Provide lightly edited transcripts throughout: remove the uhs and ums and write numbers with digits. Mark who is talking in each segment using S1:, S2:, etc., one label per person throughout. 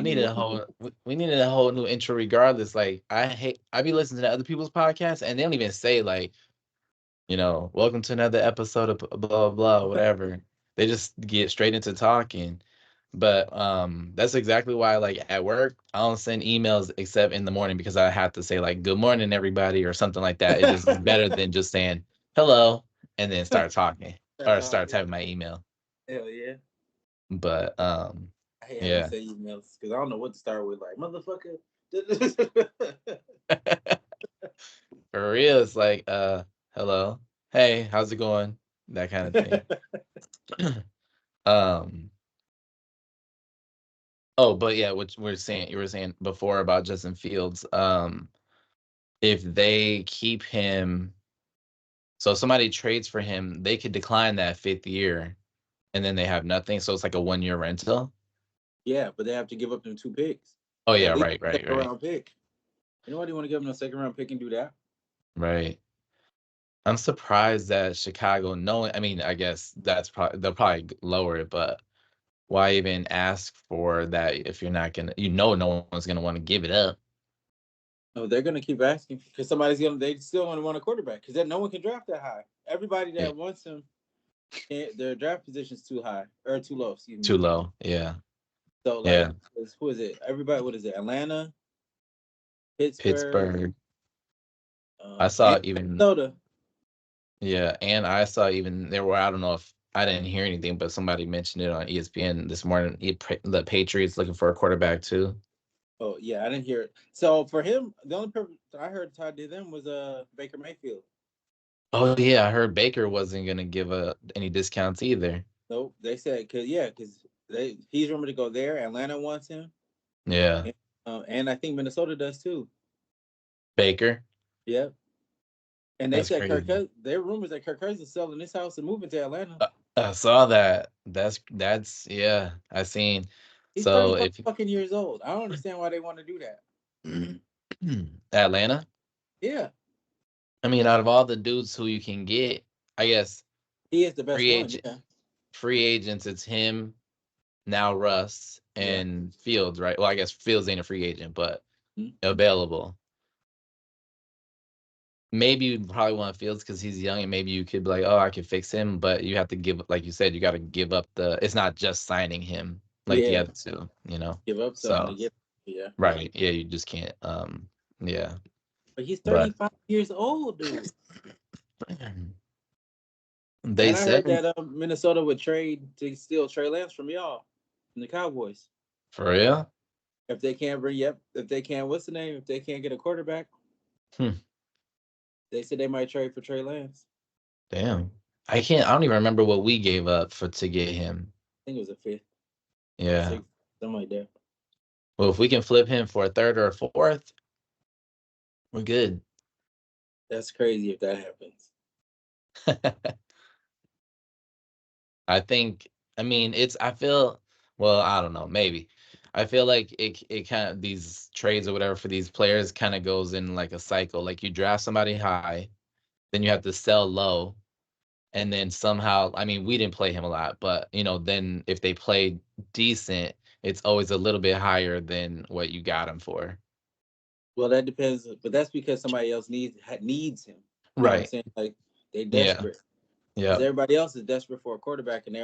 S1: need
S2: new
S1: a whole. We needed a whole new intro, regardless. Like I be listening to other people's podcasts, and they don't even say like, welcome to another episode of blah blah blah, whatever. They just get straight into talking. But that's exactly why, like at work, I don't send emails except in the morning because I have to say like good morning everybody or something like that. It just is better than just saying hello and then start talking
S2: start
S1: or start
S2: talking.
S1: typing my email.
S2: Hell yeah.
S1: But
S2: I hate having to
S1: yeah.
S2: say emails because I don't know what to start with. Like, motherfucker.
S1: For real, it's like hello. Hey, how's it going? That kind of thing. um oh, but yeah, what you were saying before about Justin Fields. If they keep him, so if somebody trades for him, they could decline that fifth year and then they have nothing. So it's like a 1 year rental.
S2: Yeah, but they have to give up them two picks.
S1: Oh
S2: At
S1: yeah,
S2: least
S1: right,
S2: a
S1: right,
S2: second
S1: right,
S2: round pick. Anybody want to give them a second round pick and do that?
S1: right. I'm surprised that Chicago, knowing, I mean, I guess that's probably they'll probably lower it, but why even ask for that if you're not gonna, no one's gonna want to give it up.
S2: No, they're gonna keep asking because they still want to want a quarterback because then no one can draft that high. Everybody
S1: Yeah,
S2: that wants him, their draft position's too high or too low. Excuse
S1: too
S2: me.
S1: low. Yeah,
S2: So like,
S1: yeah.
S2: who is it? Everybody, what is it? Atlanta, Pittsburgh,
S1: Pittsburgh. I
S2: and
S1: saw even
S2: Minnesota.
S1: Yeah, and I saw even there were, I don't know if I didn't hear anything, but somebody mentioned it on ESPN this morning. The Patriots looking for a quarterback too.
S2: Oh yeah, I didn't hear it. So for him, the only person I heard tied to them was Baker Mayfield.
S1: Oh yeah, I heard Baker wasn't gonna give any discounts either.
S2: Nope, they said because he's rumored to go there. Atlanta wants him,
S1: Yeah,
S2: and I think Minnesota does too.
S1: Baker.
S2: Yep. And they
S1: That's
S2: said
S1: crazy.
S2: there are rumors that Kirk Cousins is selling his house and moving to Atlanta.
S1: I saw that. That's yeah. I seen.
S2: He's
S1: So
S2: 35
S1: if
S2: fucking years old. I don't understand why they want to do that.
S1: Atlanta,
S2: Yeah,
S1: I mean, out of all the dudes who you can get, I guess
S2: he is the best
S1: free
S2: one.
S1: agent,
S2: Yeah,
S1: free agents. It's him now, Russ
S2: yeah.
S1: and Fields, right? Well, I guess Fields ain't a free agent, but
S2: Mhm.
S1: available. Maybe you probably want Fields because he's young, and maybe you could be like, "Oh, I could fix him," but you have to give, like you said, you got to give up the. It's not just signing him like the
S2: Yeah,
S1: other two.
S2: give up something to
S1: So
S2: get. Yeah,
S1: right, yeah, you just can't. Yeah,
S2: but he's
S1: but
S2: 35 years old, dude.
S1: they
S2: And I heard
S1: said
S2: that Minnesota would trade to steal Trey Lance from y'all, from the Cowboys,
S1: for real.
S2: if they can't bring. Yep, if they can't. What's the name? If they can't get a quarterback,
S1: Hmm,
S2: they said they might trade for Trey Lance.
S1: damn, I can't. I don't even remember what we gave up for to get him.
S2: I think it was a fifth or
S1: Yeah.
S2: sixth, something like that.
S1: Well, if we can flip him for a third or a fourth, we're good.
S2: That's crazy if that happens.
S1: I think, I mean, I feel, well, I don't know, maybe. I feel like it kind of, these trades or whatever for these players kind of goes in like a cycle. Like you draft somebody high, then you have to sell low, and then somehow, I mean, we didn't play him a lot, but then if they play decent, it's always a little bit higher than what you got him for.
S2: Well, that depends, but that's because somebody else needs him. You know what I'm
S1: Right.
S2: saying? Like they
S1: Yeah.
S2: desperate because
S1: Yeah.
S2: everybody else is desperate for a quarterback, and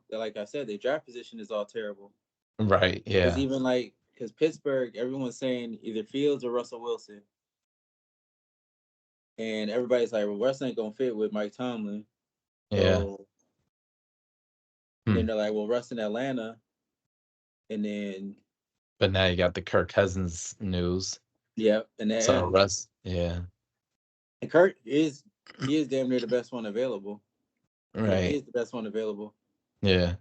S2: like I said, their draft position is all terrible.
S1: Right.
S2: Because
S1: Yeah.
S2: even like because Pittsburgh, everyone's saying either Fields or Russell Wilson, and everybody's like, well, Russell ain't gonna fit with Mike Tomlin,
S1: Yeah.
S2: so and then
S1: Hmm.
S2: they're like, well, Russ in Atlanta, and then
S1: But now you got the Kirk Cousins news.
S2: yeah, and
S1: So
S2: then
S1: Russ, yeah.
S2: and Kurt is he is damn near the best one available. Yeah, he
S1: Right.
S2: is the best one available.
S1: Yeah.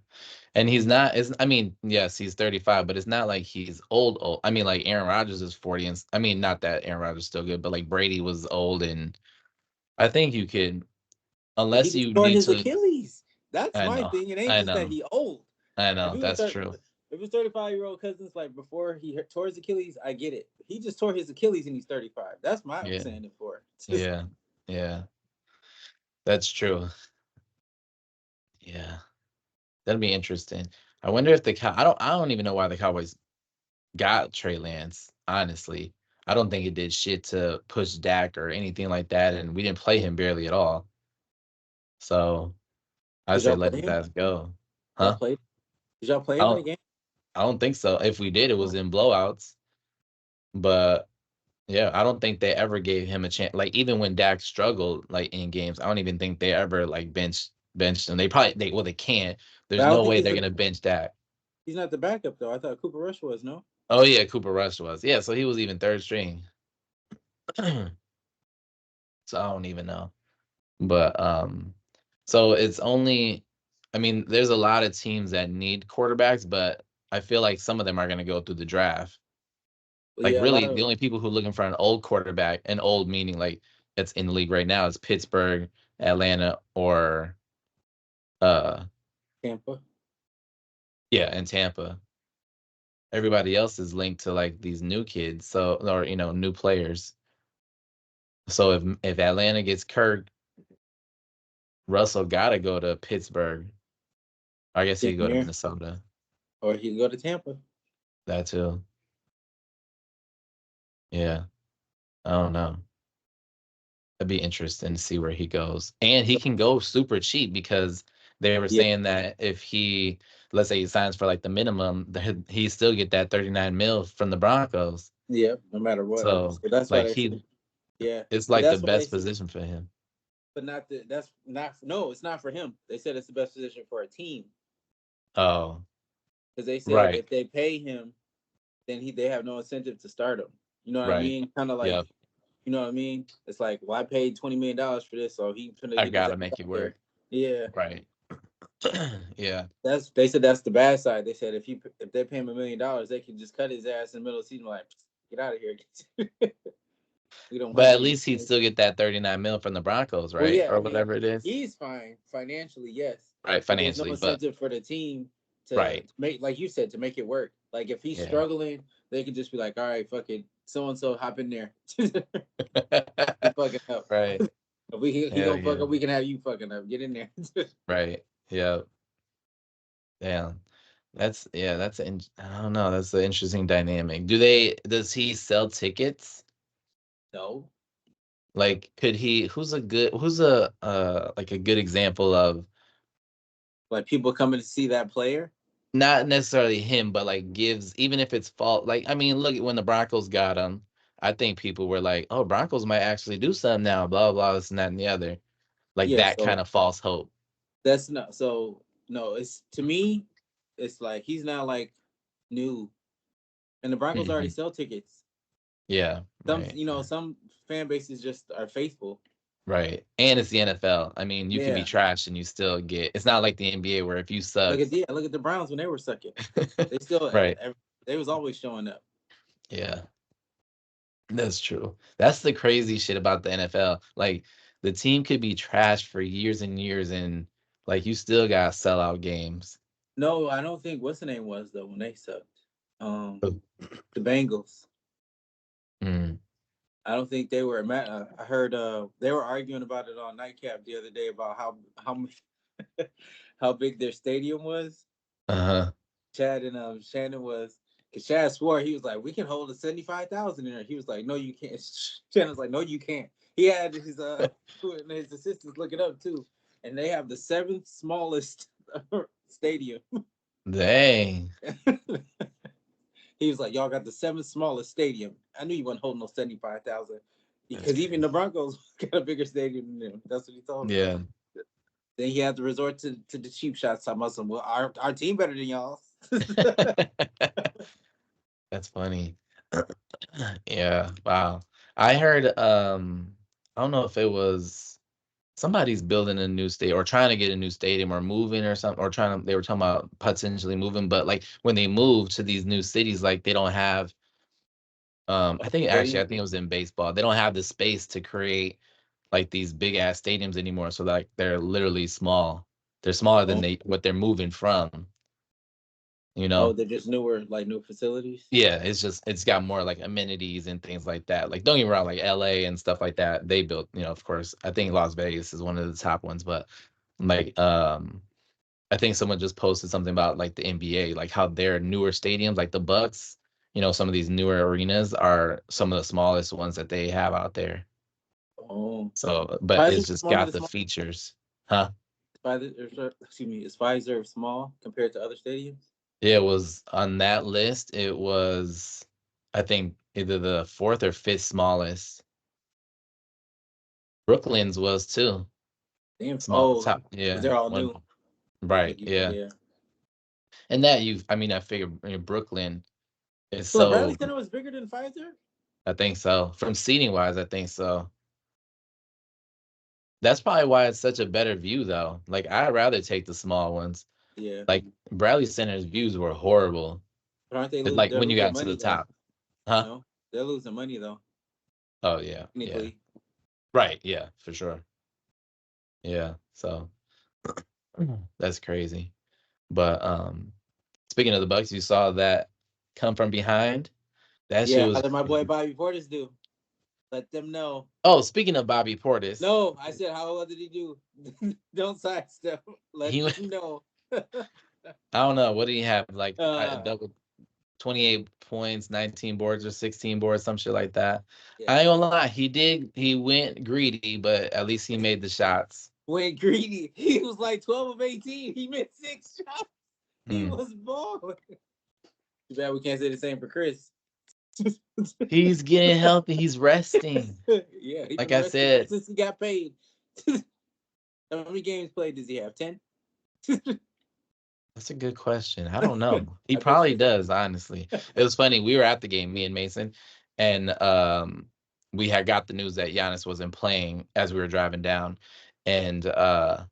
S1: And he's not is I mean, yes, he's 35, but it's not like he's old. I mean, like Aaron Rodgers is 40 and I mean, not that Aaron Rodgers is still good, but like Brady was old and I think you could
S2: But he
S1: unless
S2: just
S1: you
S2: tore
S1: need
S2: his
S1: to.
S2: Achilles. That's
S1: I
S2: my
S1: know.
S2: thing. It ain't
S1: I
S2: just that
S1: know.
S2: he old.
S1: I
S2: If
S1: know.
S2: he was
S1: That's
S2: 30,
S1: true.
S2: if his 35-year-old cousins like before tore his Achilles, I get it. He just tore his Achilles and he's 35. That's my
S1: Yeah.
S2: saying it for.
S1: Yeah. Yeah. That's true. Yeah. That'd be interesting. I wonder if I don't even know why the Cowboys got Trey Lance, honestly. I don't think it did shit to push Dak or anything like that, and we didn't play him barely at all. So I
S2: Did
S1: say
S2: y'all
S1: let
S2: play
S1: his
S2: him?
S1: ass go.
S2: Y'all
S1: Huh?
S2: played? Did y'all play
S1: I
S2: him in the
S1: don't
S2: game?
S1: I don't think so. If we did, it was
S2: Oh,
S1: in blowouts. But yeah, I don't think they ever gave him a chance. Like even when Dak struggled like in games, I don't even think they ever like benched him. They probably they can't.
S2: but
S1: There's
S2: I don't
S1: no
S2: think
S1: way they're gonna bench Dak.
S2: he's not the backup though. I thought Cooper Rush was no.
S1: Oh yeah, Cooper Rush was. Yeah, so he was even third string. So I don't even know. But so it's only I mean, there's a lot of teams that need quarterbacks, but I feel like some of them are gonna go through the draft.
S2: Well,
S1: Like
S2: yeah, a lot
S1: really the
S2: of
S1: only people who are looking for an old quarterback, an old meaning like that's in the league right now is Pittsburgh, Atlanta, or uh
S2: Tampa.
S1: yeah, and Tampa. Everybody else is linked to like these new kids, so or new players. So if Atlanta gets Kirk, Russell gotta go to Pittsburgh. I guess he
S2: Damn
S1: could go to
S2: near.
S1: Minnesota.
S2: Or he can go to Tampa.
S1: That too. Yeah. I don't know. That'd be interesting to see where he goes. And he can go super cheap because they were
S2: Yeah,
S1: saying that if he, let's say he signs for like the minimum, he still get that 39 mil from the Broncos.
S2: yeah. No matter what.
S1: So
S2: So that's why
S1: like
S2: they said, yeah.
S1: it's
S2: But
S1: like the
S2: that's why they
S1: best
S2: said,
S1: position for him.
S2: but not the. That's not. No, it's not for him. They said it's the best position for a team
S1: Oh,
S2: because they said
S1: right,
S2: if they pay him, then they have no incentive to start him. You know what I
S1: right.
S2: mean? Kind of like,
S1: Yep.
S2: you know what I mean? It's like, well, I paid $20 million for this, so he finna
S1: I
S2: get his ass
S1: gotta make
S2: out
S1: it
S2: there.
S1: work.
S2: Yeah,
S1: Right. Yeah.
S2: they said that's the bad side. They said if they pay him $1 million, they can just cut his ass in the middle of the season, like get out of here. We don't
S1: But
S2: want
S1: at
S2: no.
S1: least he'd still get that 39 mil from the Broncos,
S2: Well,
S1: right?
S2: yeah,
S1: Or
S2: I mean,
S1: whatever it is.
S2: he's fine financially, yes,
S1: Right,
S2: but there's no
S1: financially, but
S2: incentive for the team
S1: right.
S2: to make, like you said, to make it work. Like if he's
S1: Yeah.
S2: struggling, they can just be like, all right, fuck it, so and so hop in there. He fucking up.
S1: Right.
S2: If he
S1: Hell
S2: gonna fuck
S1: yeah.
S2: up, we can have you fucking up. Get in there.
S1: Right. Yeah. Yeah. I don't know. That's an interesting dynamic. Does he sell tickets?
S2: No,
S1: Like, who's like a good example of
S2: like people coming to see that player.
S1: not necessarily him, but like gives, even if it's fault. Like, I mean, look at when the Broncos got him. I think people were like, oh, Broncos might actually do something now, blah, blah, this and that and the other. Like
S2: Yeah,
S1: that
S2: so
S1: kind of false hope.
S2: that's not so. No, it's to me, it's like he's not like new, and the Broncos already
S1: Hmm.
S2: sell tickets.
S1: Yeah.
S2: Some
S1: Right.
S2: some fan bases just are faithful.
S1: Right. And it's the NFL. I mean, you can be
S2: Yeah,
S1: trash and you still get, it's not like the NBA where if you suck.
S2: look at the Browns when they were sucking. They still
S1: Right.
S2: they was always showing up.
S1: Yeah. That's true. That's the crazy shit about the NFL. Like the team could be trash for years and years and like you still got sellout games.
S2: No, I don't think what's the name was though when they sucked. Um,
S1: Oh.
S2: the Bengals.
S1: Mm.
S2: I don't think they were. I heard they were arguing about it on Nightcap the other day about how how big their stadium was.
S1: Uh-huh.
S2: Chad and Shannon was because Chad swore he was like, we can hold a 75,000 in there. He was like, no, you can't. Shannon was like, no, you can't. He had his assistants look it up too, and they have the seventh smallest stadium.
S1: Dang.
S2: He was like, y'all got the seventh smallest stadium. I knew you wasn't holding no 75,000
S1: That's
S2: because even the
S1: crazy.
S2: Broncos got a bigger stadium than them. That's what he told him.
S1: Yeah.
S2: Then he had to resort to the cheap shots. Talking about some, well, our team better than y'all.
S1: That's funny. Yeah. Wow. I heard I don't know if it was somebody's building a new state or trying to get a new stadium or moving or something or trying to they were talking about potentially moving, but like when they move to these new cities, like they don't have I think actually I
S2: Stadium.
S1: think it was in baseball. They don't have the space to create like these big ass stadiums anymore. So like they're literally small. They're smaller than
S2: Oh,
S1: they what they're moving from, you
S2: oh,
S1: know?
S2: they're just newer, like new facilities.
S1: Yeah, it's got more like amenities and things like that. Like don't get me wrong, like LA and stuff like that. They built, of course. I think Las Vegas is one of the top ones, but like I think someone just posted something about like the NBA, like how their newer stadiums, like the Bucks, some of these newer arenas are some of the smallest ones that they have out there.
S2: Oh,
S1: So, but
S2: Pfizer
S1: it's just
S2: one of
S1: got
S2: the
S1: the
S2: small.
S1: features, huh?
S2: Excuse me, is Pfizer small compared to other stadiums?
S1: Yeah, it was on that list. It was, I think, either the fourth or fifth smallest. Brooklyn's was too
S2: Damn.
S1: small.
S2: Oh,
S1: Top,
S2: because
S1: yeah,
S2: they're all
S1: one,
S2: new.
S1: right,
S2: Like you said,
S1: yeah.
S2: yeah.
S1: And that I mean, I figure Brooklyn is
S2: So Bradley
S1: so.
S2: Center was bigger than Pfizer.
S1: I think so. From seating wise, I think so. That's probably why it's such a better view, though. Like I'd rather take the small ones.
S2: Yeah,
S1: Like Bradley Center's views were horrible.
S2: but aren't they
S1: It's
S2: lose?
S1: like
S2: They're
S1: when you
S2: losing
S1: got to the
S2: money though.
S1: top, huh?
S2: No, they're losing money though.
S1: Oh yeah, yeah,
S2: Technically,
S1: right, yeah, for sure, yeah. So that's crazy. But speaking of the Bucks, you saw that come from behind. That shit
S2: yeah. How
S1: was
S2: did my boy
S1: crazy.
S2: Bobby Portis do? Let them know.
S1: Oh, speaking of Bobby Portis,
S2: No, I said, how well did he do? Don't sidestep. Let
S1: he went.
S2: them know.
S1: I don't know what did he have like
S2: uh,
S1: double 28 points, 19 boards or 16 boards, some shit like that.
S2: yeah.
S1: I ain't gonna lie, he went greedy, but at least he made the shots.
S2: Went greedy. He was like 12 of 18. He missed 6 shots. He
S1: Mm.
S2: was balling. Too bad we can't say the same for Chris.
S1: He's getting healthy, he's resting.
S2: Yeah, he
S1: Like
S2: been
S1: I
S2: resting ever
S1: said,
S2: since he got paid. How many games played does he have? 10?
S1: that's a good question. I don't know. He
S2: I bet
S1: probably
S2: you it's
S1: does, honestly. It was funny. We were at the game, me and Mason, and we had got the news that Giannis wasn't playing as we were driving down. And I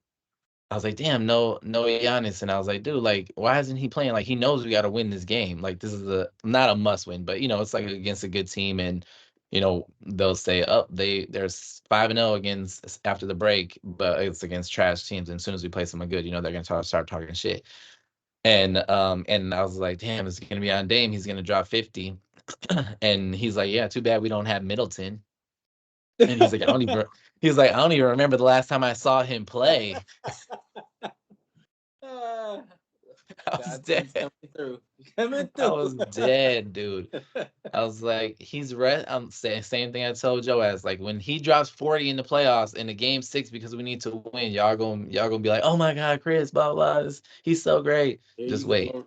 S1: was like, damn, no Giannis. And I was like, dude, like, why isn't he playing? Like, he knows we got to win this game. Like, this is not a must win, but it's like against a good team, and they'll say, oh, there's 5-0 against after the break, but it's against trash teams. And as soon as we play someone good, they're gonna start talking shit. And I was like, damn, it's gonna be on Dame. He's gonna drop 50, and he's like, yeah, too bad we don't have Middleton. And he's like, I don't even remember the last time I saw him play.
S2: uh,
S1: I was
S2: God's son's
S1: dead.
S2: coming through. Coming
S1: I
S2: through.
S1: was dead, dude. I was like, I'm saying same thing I told Joe as like when he drops 40 in the playoffs in the game 6 because we need to win, y'all gonna be like, oh my god, Chris, blah blah, he's so great.
S2: There
S1: Just
S2: you
S1: wait.
S2: go.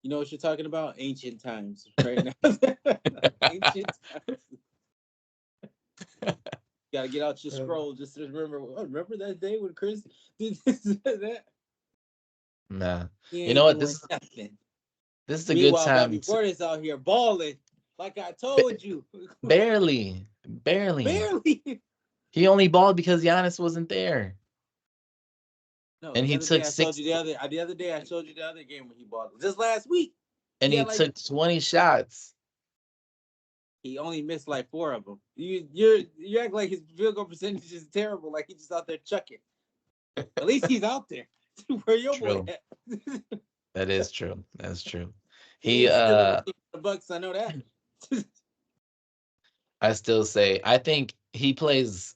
S2: You know what you're talking about? Ancient times right now. Ancient times. Gotta get out your scroll just to remember. Oh, remember that day when Chris did this that?
S1: Nah.
S2: He
S1: You know
S2: ain't
S1: what?
S2: doing nothing.
S1: This is a good
S2: Meanwhile,
S1: time
S2: Bobby
S1: to
S2: Portis out here balling. Like I
S1: ba-
S2: told you.
S1: barely.
S2: Barely.
S1: He only balled because Giannis wasn't there.
S2: No,
S1: And
S2: the
S1: he
S2: other day
S1: took
S2: I told
S1: six
S2: you the other day I showed you the other game when he balled. Just last week.
S1: and
S2: He
S1: he
S2: had like
S1: took 20 shots.
S2: he only missed like 4 of them. You act like his field goal percentage is terrible, like he's just out there chucking. At least he's out there. Where your boy
S1: True.
S2: at?
S1: That is true. That's true.
S2: He
S1: He
S2: ain't still in the Bucks. I know that.
S1: I still say I think he plays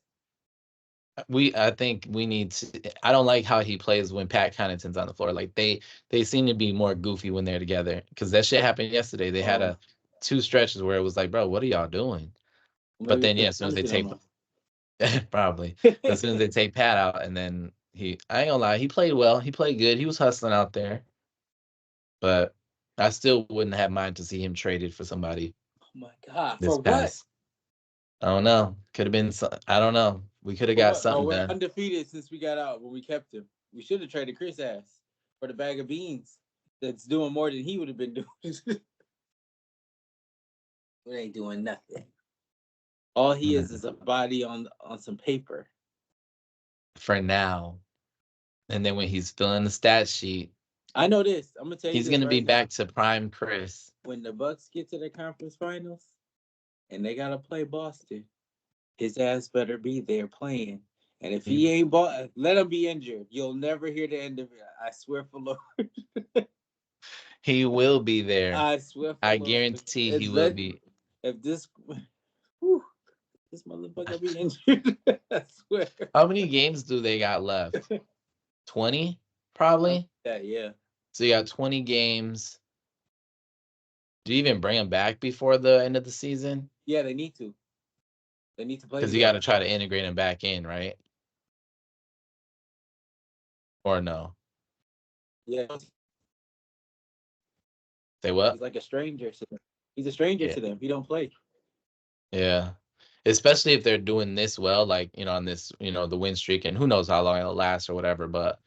S1: I think we need to I don't like how he plays when Pat Connaughton's on the floor. Like they seem to be more goofy when they're together because that shit happened yesterday. They had
S2: Oh,
S1: a two stretches where it was like, bro, what are y'all doing? But
S2: maybe
S1: then
S2: because
S1: yeah, as soon as they
S2: punishing
S1: take
S2: him.
S1: probably as soon as they take Pat out and then I ain't gonna lie, he played well. He played good. He was hustling out there. But I still wouldn't have mind to see him traded for somebody
S2: Oh my god!
S1: this
S2: For what?
S1: past. I don't know. Could have been some, I don't know. We could have
S2: For
S1: got
S2: what? Bro,
S1: something
S2: we're
S1: done.
S2: undefeated since we got out when we kept him. We should have traded Chris ass for the bag of beans. That's doing more than he would have been doing. We ain't doing nothing. All he is a body on some paper.
S1: For now. And then when he's filling the stat sheet,
S2: I know this. I'm gonna tell you
S1: he's
S2: this
S1: gonna be
S2: right now.
S1: back to prime Chris.
S2: When the Bucks get to the conference finals and they gotta play Boston, his ass better be there playing. And if
S1: He
S2: he ain't bought, let him be injured. You'll never hear the end of it. I swear for Lord.
S1: he will be there.
S2: I swear for
S1: I
S2: Lord.
S1: guarantee he
S2: It's
S1: will
S2: let
S1: be.
S2: if this whew, this motherfucker be injured. I swear.
S1: How many games do they got left? 20, probably.
S2: Yeah, yeah.
S1: So you got 20 games. Do you even bring him back before the end of the season?
S2: Yeah, they need to. They need to play
S1: Because you got to
S2: together.
S1: try to integrate him back in, right? Or no?
S2: Yeah,
S1: Say what?
S2: he's like a stranger to them. He's a stranger
S1: Yeah.
S2: to them. He don't play.
S1: Yeah. Especially if they're doing this well, like, on this, the win streak, and who knows how long it'll last or whatever. But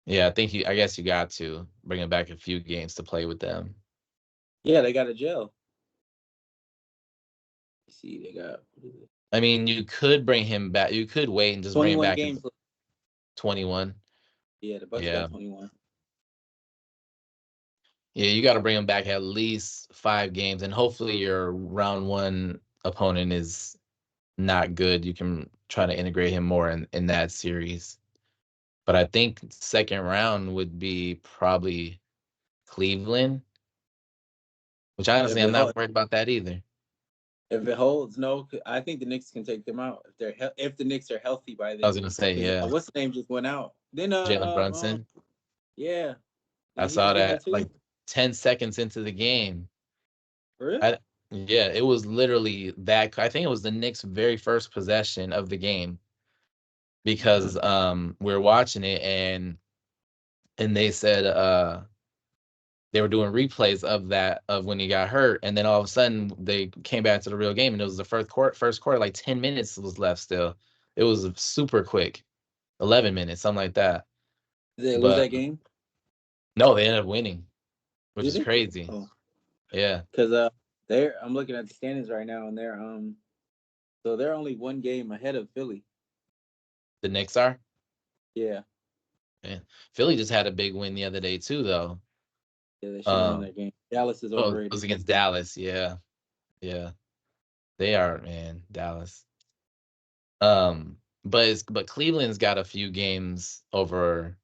S1: yeah, I guess you got to bring him back a few games to play with them.
S2: Yeah, they got a gel. See, they got
S1: I mean, you could bring him back. You could wait and just bring him
S2: 21
S1: back in
S2: games.
S1: 21.
S2: Yeah, the Bucks
S1: Yeah.
S2: got 21.
S1: Yeah, you got to bring him back at least 5 games, and hopefully your round one opponent is not good. You can try to integrate him more in that series. But I think second round would be probably Cleveland, which
S2: If
S1: honestly I'm
S2: it
S1: not
S2: holds,
S1: worried about that either.
S2: no, I think the Knicks can take them out if the Knicks are healthy by
S1: I was
S2: then.
S1: gonna say,
S2: Because
S1: yeah,
S2: what's the name just went out. Then
S1: Jalen Brunson.
S2: yeah,
S1: I
S2: and he
S1: saw
S2: was gone
S1: that
S2: too.
S1: like 10 seconds into the game.
S2: Really?
S1: I Yeah, it was literally that. I think it was the Knicks' very first possession of the game because we are watching it, and they said they were doing replays of when he got hurt, and then all of a sudden they came back to the real game, and it was the first quarter, like 10 minutes was left still. It was super quick, 11 minutes, something like that.
S2: Did they lose
S1: But
S2: that game?
S1: no, they ended up winning, which
S2: Did
S1: is
S2: they?
S1: crazy.
S2: Oh,
S1: Yeah,
S2: because I'm looking at the standings right now, and they're only one game ahead of Philly.
S1: the Knicks are.
S2: Yeah,
S1: Yeah. Philly just had a big win the other day too, though.
S2: yeah, they should have won
S1: Um,
S2: that game. Dallas is
S1: oh, it was
S2: overrated.
S1: against Dallas. Yeah, yeah, they are, man, Dallas. But Cleveland's got a few games over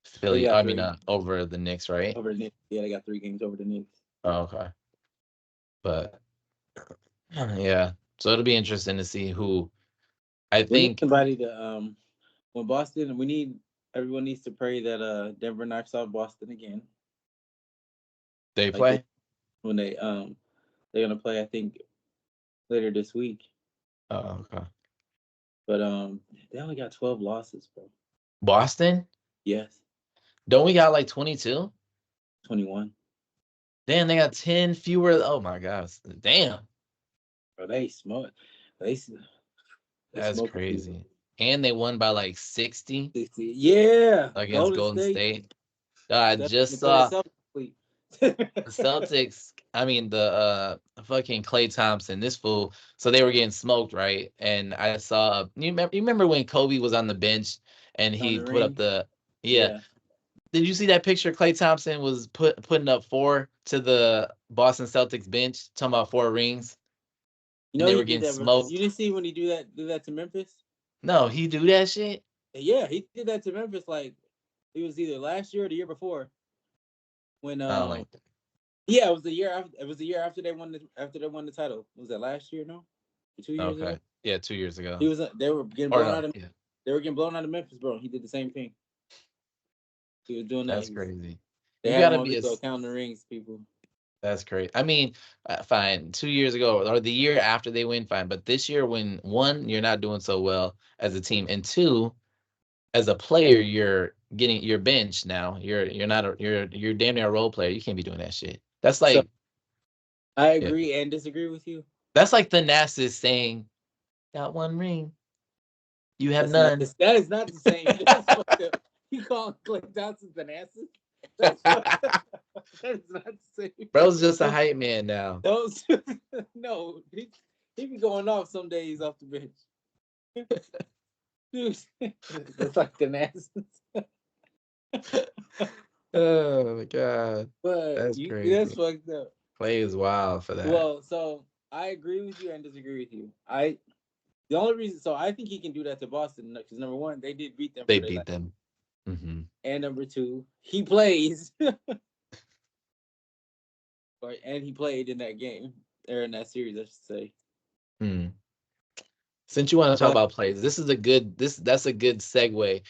S2: They
S1: Philly.
S2: got
S1: I mean,
S2: three
S1: over the Knicks, right?
S2: over the Knicks. Yeah, they got 3 games over the Knicks.
S1: Oh, okay. But yeah, so it'll be interesting to see who. I
S2: We need
S1: think
S2: somebody to when Boston. Everyone needs to pray that Denver knocks out Boston again.
S1: they
S2: Like
S1: play.
S2: when they're gonna play, I think, later this week.
S1: Oh, okay.
S2: But they only got 12 losses, bro.
S1: Boston.
S2: Yes,
S1: Don't we got like 22?
S2: 21.
S1: Damn, they got 10 fewer. Oh my gosh. Damn.
S2: Bro, they smoke. They they
S1: That's
S2: smoking people.
S1: crazy. And they won by like 60
S2: Yeah,
S1: against
S2: Golden
S1: Golden
S2: State.
S1: State. I
S2: That's
S1: just
S2: to put
S1: saw
S2: itself to sleep.
S1: the Celtics. I mean, the fucking Clay Thompson, this fool. So they were getting smoked, right? And I saw, you remember when Kobe was on the bench and
S2: On
S1: he
S2: the
S1: put up
S2: ring.
S1: the, yeah.
S2: Yeah.
S1: Did you see that picture? Clay Thompson was putting up 4 to the Boston Celtics bench, talking about 4 rings,
S2: You
S1: and
S2: know
S1: they
S2: he
S1: were
S2: did
S1: getting
S2: that. You
S1: smoked.
S2: didn't see when he do that to Memphis.
S1: No, he do that shit.
S2: Yeah, he did that to Memphis. Like it was either last year or the year before. When
S1: I don't like that.
S2: yeah, it was the year after. It was the year after they won the title. Was that last year? No, 2 years
S1: Okay.
S2: ago.
S1: Yeah, 2 years
S2: He
S1: ago.
S2: was. They were getting
S1: Or
S2: blown
S1: no,
S2: out of.
S1: yeah.
S2: They were getting blown out of Memphis, bro. He did the same thing. He was doing that.
S1: That's crazy.
S2: They
S1: You
S2: had him
S1: gotta
S2: on
S1: be
S2: video counting the rings, people.
S1: that's crazy. I mean, fine. 2 years ago or the year after they win, fine. But this year, when one, you're not doing so well as a team, and two, as a player, you're getting your bench now. You're not you're damn near a role player. You can't be doing that shit. That's
S2: So
S1: like,
S2: I
S1: yeah,
S2: agree and disagree with you.
S1: that's like the NASA's saying, "Got one ring, you have
S2: That's not
S1: none."
S2: this. That is not the same. That's fucked up. You call Clay Johnson bananas? That's fucked up. That is not the same.
S1: Bro's just a hype man now.
S2: Those no, he be going off some days off the bench. Dude, it's like the Nazis.
S1: Oh my god,
S2: But
S1: that's
S2: that's
S1: crazy.
S2: fucked up.
S1: Clay is wild for that.
S2: Well, so I agree with you and disagree with you. The only reason, so I think he can do that to Boston because number one, they did beat them
S1: They
S2: for their
S1: beat
S2: last,
S1: them. Hmm.
S2: and number two, he plays, and he played in that game or in that series, I should say.
S1: Hmm. Since you want to talk
S2: But
S1: about plays, this is a good that's a good segue.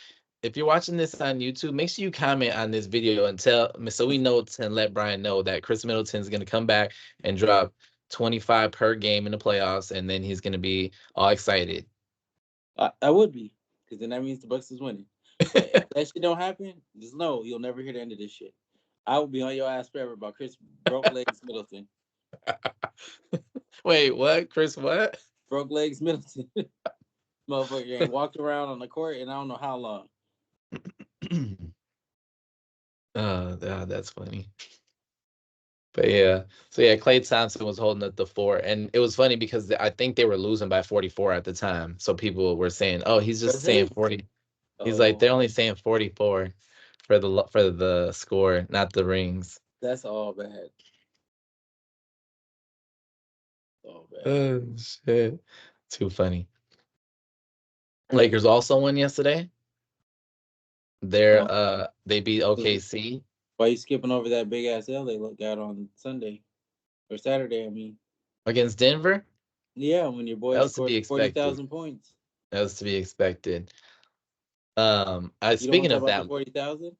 S1: if you're watching this on YouTube, make sure you comment on this video and tell me so we know to let Brian know that Chris Middleton's going to come back and drop 25 per game in the playoffs, and then he's going to be all excited.
S2: I would be, because then that means the Bucks is winning. But if that shit don't happen, just know you'll never hear the end of this shit. I will be on your ass forever about Chris Broke Legs Middleton.
S1: Wait, what? Chris, what?
S2: Broke Legs Middleton. Motherfucker ain't walked around on the court and I don't know how long.
S1: That's funny. But yeah, so yeah, Klay Thompson was holding up the fort, and it was funny because I think they were losing by 44 at the time. So people were saying, "Oh, he's just
S2: Was
S1: saying
S2: they?
S1: 40." He's like,
S2: Oh,
S1: "They're only saying 44 for the score, not the rings."
S2: that's all bad. All bad.
S1: Oh shit, too funny. Lakers also won yesterday. They beat OKC
S2: Why you skipping over that big ass L they got on Sunday or Saturday? I mean,
S1: against Denver.
S2: yeah, when your
S1: That
S2: boy
S1: was to
S2: scored
S1: be expected.
S2: 40,000 points.
S1: That was to be expected.
S2: You don't want
S1: Speaking
S2: to talk
S1: of
S2: about the
S1: that,
S2: 40,000?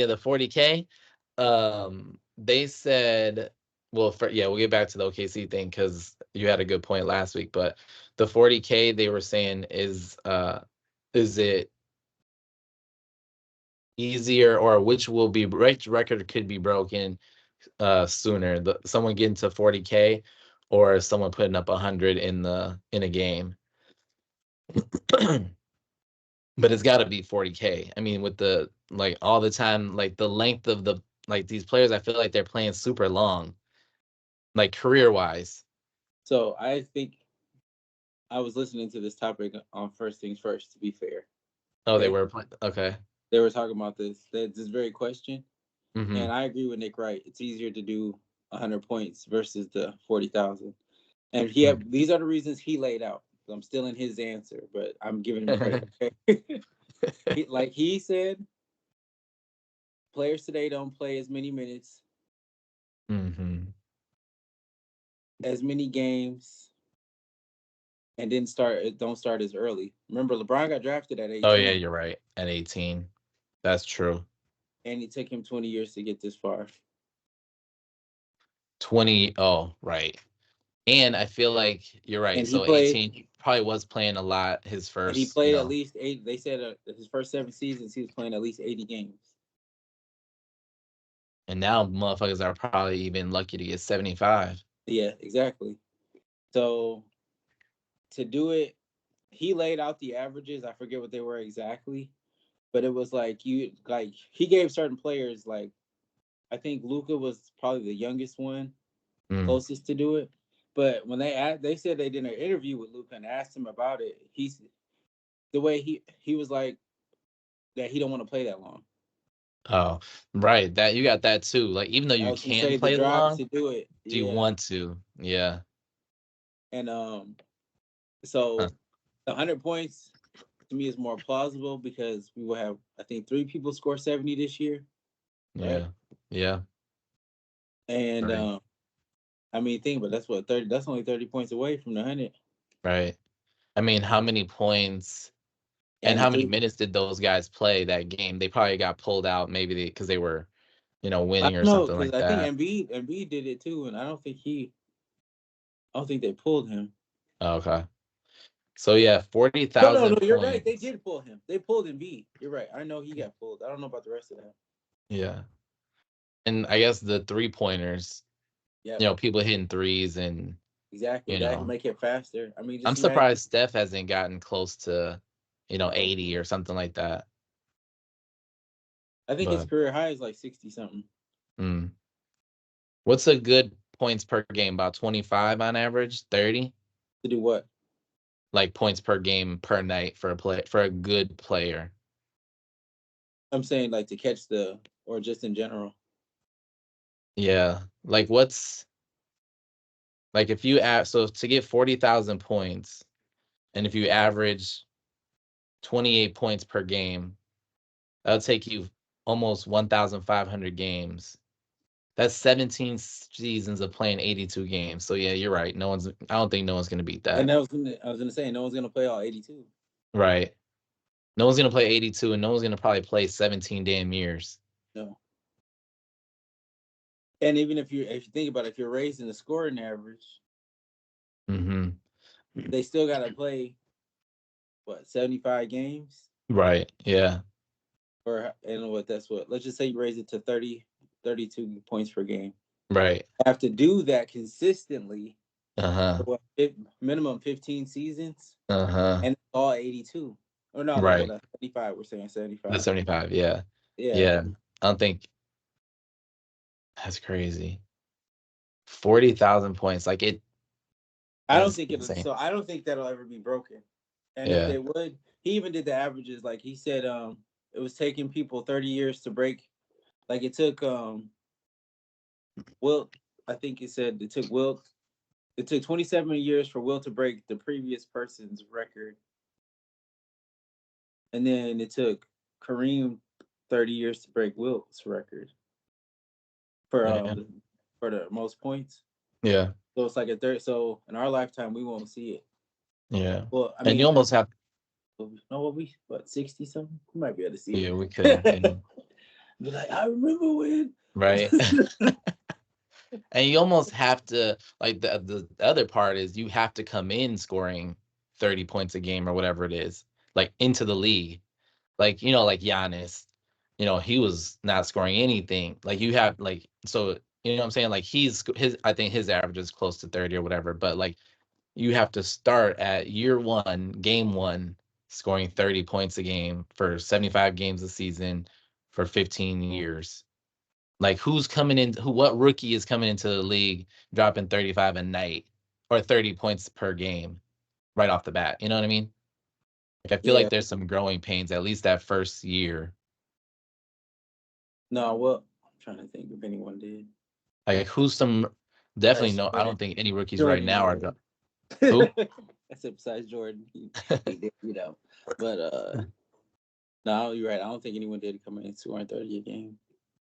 S1: the 40K. They said, well, we'll get back to the OKC thing because you had a good point last week. But the 40K they were saying is it easier or which record could be broken sooner? Someone getting to 40K or someone putting up 100 in a game. But it's got to be 40K. I mean, with the like all the time, like the length of the like these players, I feel like they're playing super long, like career wise.
S2: So I think I was listening to this topic on First Things First, to be fair.
S1: Oh, they
S2: Okay.
S1: were playing. Okay.
S2: They were talking about this very question.
S1: Mm-hmm.
S2: And I agree with Nick Wright. It's easier to do 100 points versus the 40,000. And these are the reasons he laid out. I'm still in his answer, but I'm giving him credit. Okay? Like he said, players today don't play as many minutes,
S1: Mm-hmm.
S2: as many games, and don't start as early. Remember, LeBron got drafted at
S1: Oh yeah,
S2: 18,
S1: you're right. At 18, that's true.
S2: and it took him 20 years to get this far.
S1: 20. Oh, right. And I feel like you're right.
S2: And he
S1: So
S2: played,
S1: 18 he probably was playing a lot his
S2: and he
S1: first,
S2: played at least eight. They said his first 7 seasons, he was playing at least 80 games.
S1: and now motherfuckers are probably even lucky to get 75.
S2: Yeah, exactly. So to do it, he laid out the averages. I forget what they were exactly, but it was like he gave certain players like I think Luca was probably the youngest one,
S1: Mm.
S2: closest to do it. But when they said they did an interview with Luca and asked him about it, he's the way he was like that he don't want to play that long.
S1: Oh, right. That you got that too. Like even though
S2: I
S1: you
S2: was gonna
S1: can
S2: say the
S1: play
S2: drive
S1: long,
S2: to do it,
S1: do you
S2: yeah.
S1: want to? Yeah.
S2: And
S1: Huh.
S2: so the 100 points to me is more plausible because we will have I think 3 people score 70 this year, right?
S1: Yeah. Yeah.
S2: And
S1: Right.
S2: I mean, think, but that's what 30. That's only 30 points away from the 100.
S1: Right. I mean, how many points and
S2: And the
S1: how many
S2: three,
S1: minutes did those guys play that game? They probably got pulled out maybe because they were,
S2: I
S1: winning or
S2: don't know
S1: something
S2: because
S1: like
S2: I think
S1: that.
S2: Embiid did it too, and I don't think they pulled him.
S1: Oh, okay. So yeah,
S2: No, no,
S1: 40,000
S2: no. You're right. They
S1: points.
S2: did pull him. They pulled Embiid. You're right. I know he got pulled. I don't know about the rest of them.
S1: Yeah. And I guess the three-pointers,
S2: Yep,
S1: people hitting threes and,
S2: exactly.
S1: you
S2: That
S1: know,
S2: make it faster. I mean,
S1: I'm
S2: just imagine.
S1: surprised Steph hasn't gotten close to,
S2: No,
S1: 80 or something like that.
S2: I think his
S1: But
S2: career high is like 60 something.
S1: mm. What's a good points per game? About 25 on average, 30?
S2: To do what?
S1: Like points per game per night for a good player.
S2: I'm saying like to catch or just in general.
S1: Yeah. Like what's like if you add so to get 40,000 points and if you average 28 points per game, that'll take you almost 1,500 games. That's 17 seasons of playing 82 games. So yeah, you're right. I don't think no one's going to beat
S2: And
S1: that.
S2: I was gonna say no one's gonna play all 82.
S1: Right. No one's gonna play 82, and no one's gonna probably play 17 damn years.
S2: No. And even if you think about it, if you're raising the scoring average,
S1: Mm-hmm.
S2: they still got to play what 75 games
S1: Right. Yeah.
S2: or and what that's what. Let's just say you raise it to 30, 32 points per game.
S1: Right.
S2: Have to do that consistently
S1: Uh-huh.
S2: for what minimum 15 seasons,
S1: Uh-huh.
S2: and it's all 82. Or no, well,
S1: Right.
S2: that's 75. We're saying
S1: The
S2: 75.
S1: 75, yeah.
S2: Yeah.
S1: Yeah. I don't think that's crazy. 40,000 points. Like
S2: I don't
S1: that's
S2: think it'll.
S1: insane.
S2: So I don't think that'll ever be broken. And if
S1: Yeah.
S2: they would, he even did the averages. Like he said, it was taking people 30 years to break. Like it took Wilt. I think he said it took Wilt. It took 27 years for Wilt to break the previous person's record, and then it took Kareem 30 years to break Wilt's record for
S1: Yeah.
S2: the most points.
S1: Yeah.
S2: So it's like a third. So in our lifetime, we won't see it.
S1: Yeah.
S2: Well, I
S1: And you
S2: mean,
S1: almost have,
S2: no, what 60 something? We might be able to see
S1: yeah, we could,
S2: it. Be like, I remember when.
S1: right? And you almost have to, like, the other part is you have to come in scoring 30 points a game or whatever it is, like into the league. Like, like Giannis, he was not scoring anything. Like you have like, so you know what I'm saying? Like I think his average is close to 30 or whatever, but like you have to start at year one, game one, scoring 30 points a game for 75 games a season for 15 years. Like what rookie is coming into the league dropping 35 a night or 30 points per game right off the bat? You know what I mean? Like I feel
S2: Yeah.
S1: like there's some growing pains at least that first year.
S2: No, well, I'm trying to think if anyone did.
S1: Like who's some definitely
S2: Besides
S1: no, I
S2: Jordan.
S1: don't think any rookies right
S2: Jordan
S1: now are
S2: did.
S1: who?
S2: I said besides Jordan, he did, But no, you're right. I don't think anyone did come in scoring 30 a game.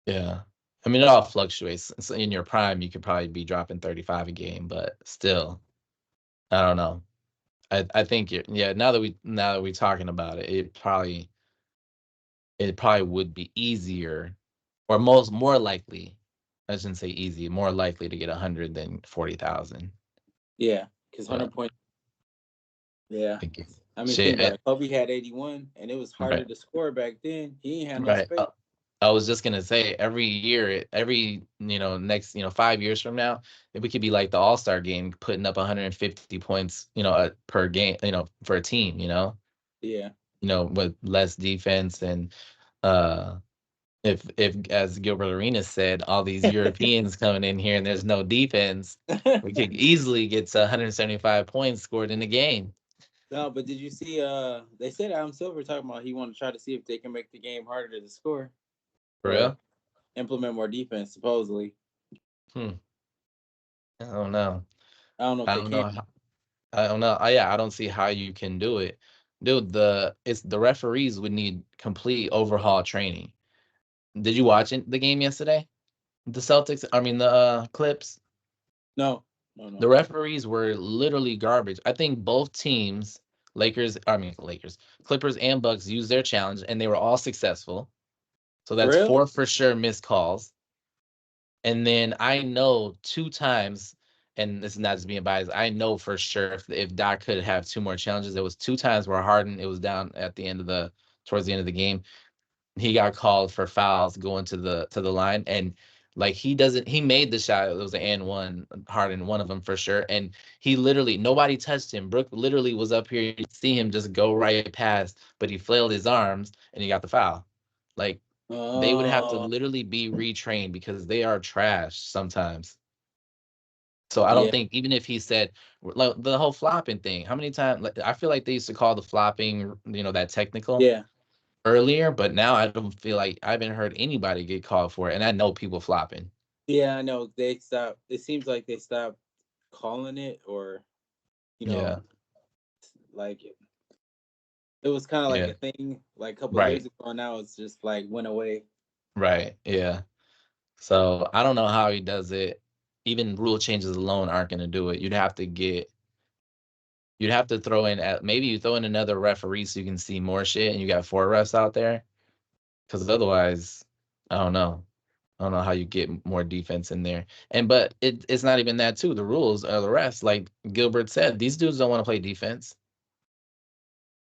S1: Yeah. I mean, it all fluctuates. So in your prime, you could probably be dropping 35 a game, but still, I don't know. I think yeah, now that we're talking about it, it probably would be easier or more likely. I shouldn't say easy, more likely to get 100 than 40,000.
S2: Yeah, because
S1: But
S2: 100 points. Yeah.
S1: like,
S2: I mean, think
S1: shit,
S2: about it. Kobe had 81, and it was harder
S1: right,
S2: to score back then. He ain't had no
S1: right.
S2: space.
S1: I was just gonna say every year, every next 5 years from now, we could be like the All Star game, putting up 150 points, per game, for a team,
S2: Yeah.
S1: with less defense and uh, if as Gilbert Arenas said, all these Europeans coming in here and there's no defense, we could easily get to 175 points scored in a game.
S2: No, but did you see? They said Adam Silver talking about he wanted to try to see if they can make the game harder to score
S1: For
S2: or
S1: real?
S2: implement more defense. Supposedly,
S1: Hmm. I don't know.
S2: I don't know if
S1: I
S2: they
S1: don't
S2: can.
S1: know. I don't know. Yeah, I don't see how you can do it, dude. The referees would need complete overhaul training. Did you watch the game yesterday? The Celtics. I mean the Clips.
S2: No, no,
S1: The
S2: no.
S1: referees were literally garbage. I think both teams, Lakers, Clippers, and Bucks used their challenge, and they were all successful. So
S2: For
S1: that's
S2: real?
S1: four for sure missed calls. And then I know two times, and this is not just being biased. I know for sure if Doc could have two more challenges, there was two times where Harden it was down at the end of towards the end of the game. He got called for fouls going to the line, and like he made the shot. It was an and one Harden, one of them for sure. And he literally nobody touched him. Brook literally was up here. You see him just go right past, but he flailed his arms and he got the foul. Like they would have to
S2: Oh,
S1: literally be retrained because they are trash sometimes. So I don't
S2: yeah,
S1: think even if he said like the whole flopping thing, how many times like I feel like they used to call the flopping, that technical
S2: yeah,
S1: earlier, but now I don't feel like I haven't heard anybody get called for it, and I know people flopping.
S2: yeah. I know they stopped. It seems like they stopped calling it, or you know,
S1: Yeah,
S2: like it was kind of like
S1: yeah,
S2: a thing like a couple years
S1: right,
S2: ago. And now it's just like went away.
S1: right, yeah. So I don't know how he does it. Even rule changes alone aren't going to do it. You'd have to get you'd have to throw in at maybe you throw in another referee so you can see more shit, and you got 4 refs out there. Because otherwise, I don't know. I don't know how you get more defense in there. And but it's not even that too. The rules are the rest. Like Gilbert said, these dudes don't want to play defense.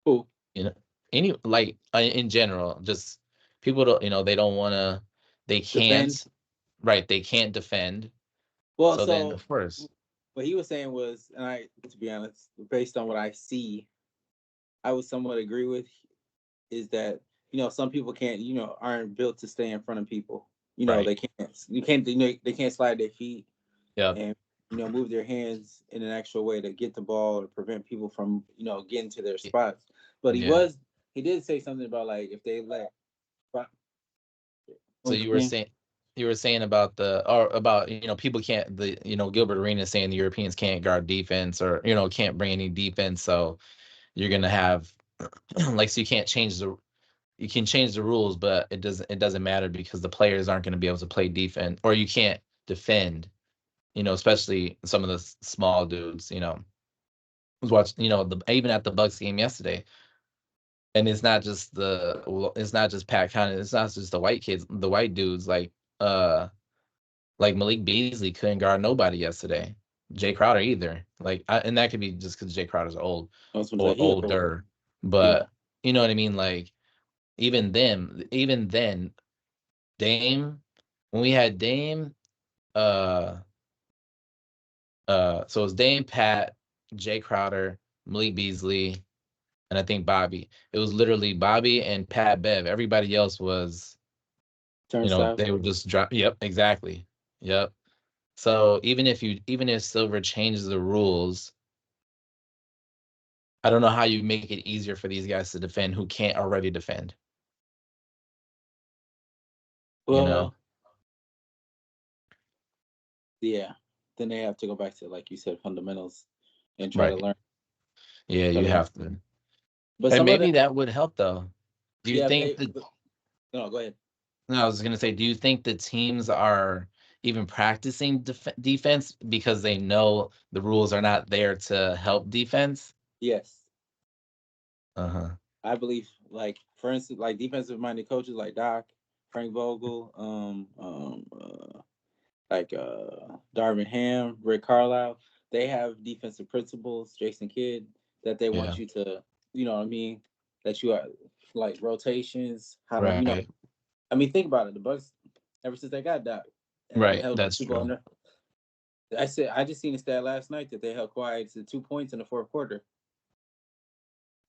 S2: Cool.
S1: You know, any like in general, just people don't. They don't want to. They
S2: Defend.
S1: can't. Right. They can't defend.
S2: Well,
S1: So then,
S2: so
S1: of course,
S2: what he was saying was, and I, to be honest, based on what I see, I would somewhat agree with, is that some people can't, aren't built to stay in front of people.
S1: right.
S2: They can't. You can't. They can't slide their feet
S1: Yep.
S2: and move their hands in an actual way to get the ball or prevent people from getting to their spots. But
S1: Yeah.
S2: he did say something about like if they let.
S1: So you were saying about people can't Gilbert Arenas saying the Europeans can't guard defense or can't bring any defense, so you're gonna have like so you can change the rules, but it doesn't matter because the players aren't going to be able to play defense or you can't defend, especially some of the small dudes. I was watching, even at the Bucks game yesterday, and it's not just Pat Connaughton, it's not just the white kids, the white dudes uh like Malik Beasley couldn't guard nobody yesterday. Jay Crowder either. And that could be just because Jay Crowder's old
S2: I was going to
S1: or
S2: say he was old.
S1: older,
S2: Yeah,
S1: but you know what I mean. Like even then, Dame, when we had Dame, uh, so it was Dame, Pat, Jay Crowder, Malik Beasley, and I think Bobby. It was literally Bobby and Pat Bev. Everybody else was,
S2: turnstiles.
S1: they were just drop. Yep, exactly. Yep. So even if Silver changes the rules, I don't know how you make it easier for these guys to defend who can't already defend. You know?
S2: Well, yeah. Then they have to go back to, like you said, fundamentals and try to
S1: Right.
S2: learn.
S1: Yeah,
S2: Try
S1: you
S2: to learn.
S1: have to.
S2: But
S1: And
S2: some of them,
S1: maybe that would help though. Do you
S2: yeah.
S1: think that
S2: No, go ahead.
S1: No, I was gonna say, do you think the teams are even practicing defense because they know the rules are not there to help defense?
S2: Yes,
S1: Uh-huh.
S2: I believe. Like for instance, like defensive minded coaches like Doc, Frank Vogel, like Darvin Ham, Rick Carlisle, they have defensive principles. Jason Kidd, that they
S1: Yeah.
S2: want you to, what I mean, that you are like rotations, how to,
S1: Right.
S2: I mean, think about it. The Bucks, ever since they got Doc, and
S1: Right.
S2: held
S1: That's
S2: people
S1: true.
S2: under. I just seen a stat last night that they held quiet to 2 points in the fourth quarter.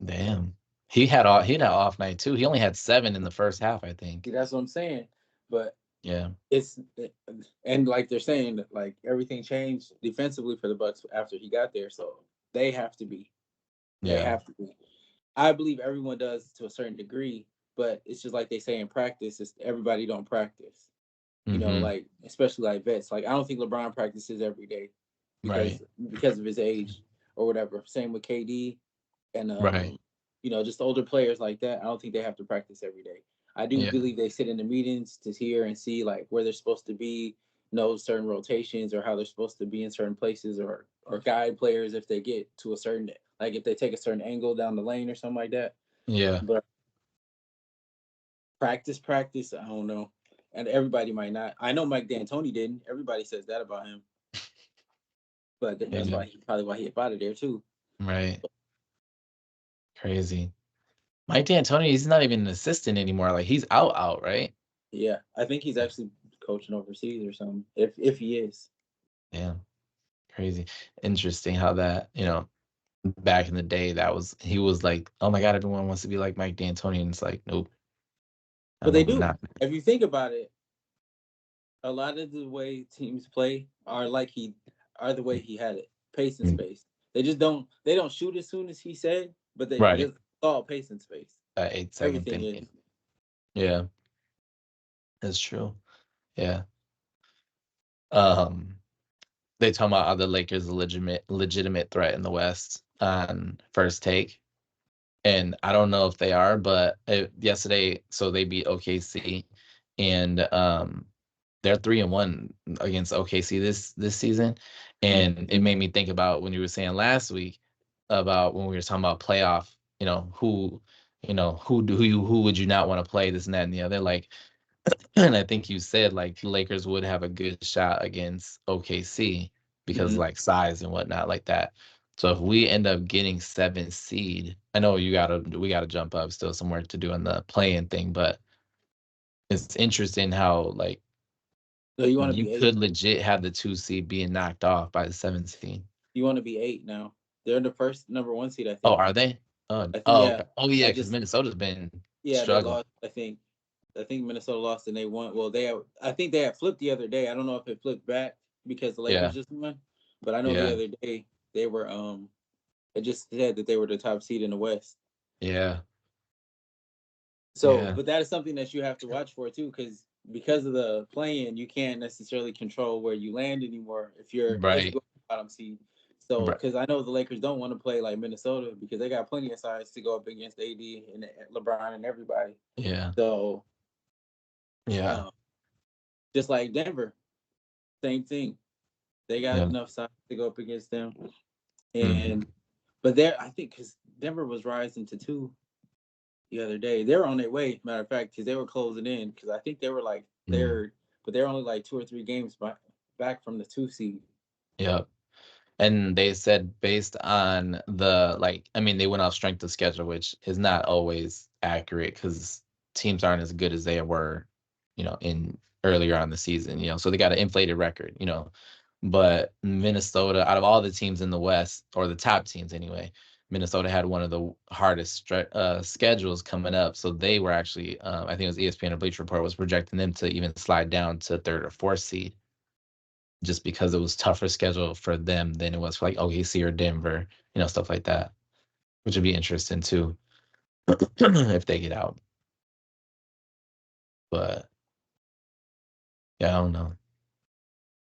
S1: Damn. He had an off night too. He only had 7 in the first half, I think.
S2: See, that's what I'm saying. But
S1: Yeah.
S2: it's and like they're saying that like everything changed defensively for the Bucks after he got there, so they have to be. They
S1: Yeah.
S2: have to be. I believe everyone does to a certain degree, but it's just like they say in practice, it's everybody don't practice.
S1: Mm-hmm.
S2: Like especially like vets. Like I don't think LeBron practices every day
S1: Right.
S2: because of his age or whatever. Same with KD and
S1: Right.
S2: just older players like that. I don't think they have to practice every day. I do
S1: Yeah.
S2: believe they sit in the meetings to hear and see like where they're supposed to be, know certain rotations or how they're supposed to be in certain places or guide players if they get to a certain like if they take a certain angle down the lane or something like that.
S1: Yeah.
S2: But practice, I don't know. And everybody might not. I know Mike D'Antoni didn't. Everybody says that about him. But that's
S1: Yeah.
S2: probably why he out of there too.
S1: Right. Crazy. Mike D'Antoni, he's not even an assistant anymore. Like he's out, right?
S2: Yeah, I think he's actually coaching overseas or something. If he is.
S1: Yeah. Crazy. Interesting how that, back in the day he was like, oh my God, everyone wants to be like Mike D'Antoni. And it's like, nope,
S2: But
S1: I'm
S2: they do.
S1: not.
S2: If you think about it, a lot of the way teams play are the way he had it. Pace and
S1: Mm.
S2: space. They don't shoot as soon as he said, but
S1: Right.
S2: it's all pace and space.
S1: 8 second
S2: Everything
S1: thing.
S2: is.
S1: Yeah, that's true. Yeah. Um, they talking about are the Lakers a legitimate threat in the West on first take. And I don't know if they are, but yesterday, so they beat OKC, and they're 3-1 against OKC this season, and it made me think about when you were saying last week. about when we were talking about playoff, who would you not want to play, this and that and the other, like, and I think you said like the Lakers would have a good shot against OKC because
S2: Mhm.
S1: like size and whatnot like that. So if we end up getting 7th seed, I know we gotta jump up, still some work to do on the playing thing, but it's interesting how like
S2: So you want to
S1: you
S2: be 8?
S1: could legit have the 2 seed being knocked off by the 7th seed.
S2: You want to be 8 now? They're the first number 1 seed, I
S1: Oh,
S2: think.
S1: are they?
S2: I think,
S1: Oh,
S2: yeah.
S1: okay. Oh
S2: I
S1: yeah, because
S2: just
S1: Minnesota's been
S2: Yeah, they
S1: struggling.
S2: lost. I think Minnesota lost and they won. Well, I think they had flipped the other day. I don't know if it flipped back because the Lakers
S1: Yeah,
S2: just won, but I know the
S1: yeah,
S2: other day they were it just said that they were the top seed in the West.
S1: yeah,
S2: So,
S1: yeah.
S2: but that is something that you have to watch for too, because of the playing, you can't necessarily control where you land anymore if you
S1: Right,
S2: go bottom seed. So,
S1: right.
S2: because I know the Lakers don't want to play like Minnesota because they got plenty of size to go up against AD and LeBron and everybody.
S1: Yeah,
S2: So,
S1: yeah,
S2: um, just like Denver, same thing. They got
S1: yeah.
S2: enough size to go up against them.
S1: Hmm.
S2: And but there, I think because Denver was rising to 2 the other day, they were on their way. Matter of fact, because they were closing in. Because I think they were like
S1: Mm.
S2: third, but they're only like 2 or 3 games back from the 2 seed.
S1: Yeah. And they said based on the like, I mean, they went off strength of schedule, which is not always accurate because teams aren't as good as they were, in earlier on the season, so they got an inflated record. But Minnesota, out of all the teams in the West, or the top teams anyway, Minnesota had one of the hardest schedules coming up. So they were actually, I think it was ESPN or Bleacher Report was projecting them to even slide down to 3rd or 4th seed just because it was tougher schedule for them than it was for like OKC or Denver, stuff like that, which would be interesting too if they get out. But yeah, I don't know.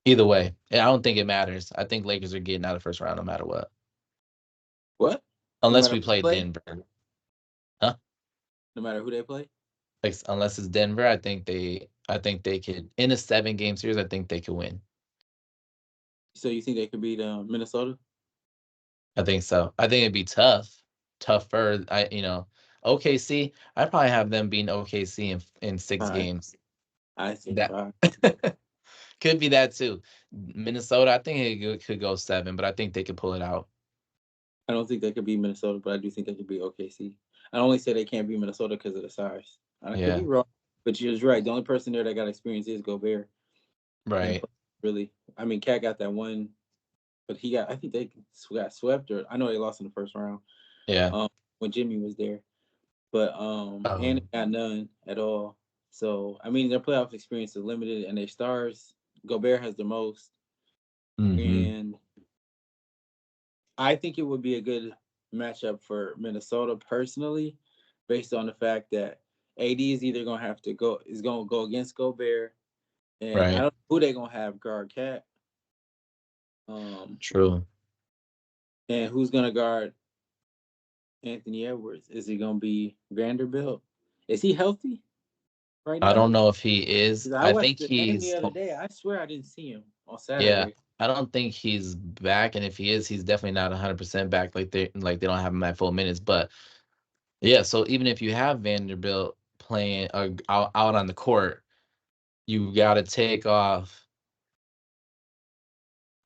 S1: Either way, yeah, I don't think it matters. I think Lakers are getting out of first round no matter what,
S2: What? No
S1: unless
S2: matter
S1: we
S2: who they
S1: play
S2: play,
S1: Denver, huh?
S2: no matter who they play.
S1: Like unless it's Denver, I think they could in a 7-game series. I think they could win.
S2: So you think they could beat Minnesota?
S1: I think so. I think it'd be tougher. OKC. I'd probably have them being OKC in 6
S2: Five.
S1: games.
S2: I think
S1: That
S2: 5.
S1: could be that too. Minnesota, I think it could go 7, but I think they could pull it out.
S2: I don't think they could beat Minnesota, but I do think they could beat OKC. I only say they can't beat Minnesota because of the size. I could be
S1: Yeah,
S2: wrong, but you're right. The only person there that got experience is Gobert. And
S1: right.
S2: really, I mean, Cat got that one, but I think they got swept, or I know they lost in the first round
S1: Yeah.
S2: um, when Jimmy was there. But and
S1: Um.
S2: they got none at all. So I mean, their playoff experience is limited, and their stars. Gobert has the most,
S1: Hmm.
S2: and I think it would be a good matchup for Minnesota personally, based on the fact that AD is either gonna have to go is gonna go against Gobert, and I
S1: Right.
S2: don't know who they're gonna have guard Cat, um,
S1: True.
S2: and who's gonna guard Anthony Edwards. Is he gonna be Vanderbilt? Is he healthy right
S1: I
S2: now?
S1: don't know if he is.
S2: 'Cause I
S1: I
S2: watched
S1: think
S2: the game the
S1: he's.
S2: other day. I swear I didn't see him on
S1: Yeah.
S2: Saturday.
S1: I don't think he's back, and if he is, he's definitely not 100% back. Like they don't have him at full minutes. But yeah, so even if you have Vanderbilt playing out on the court, you got to take off.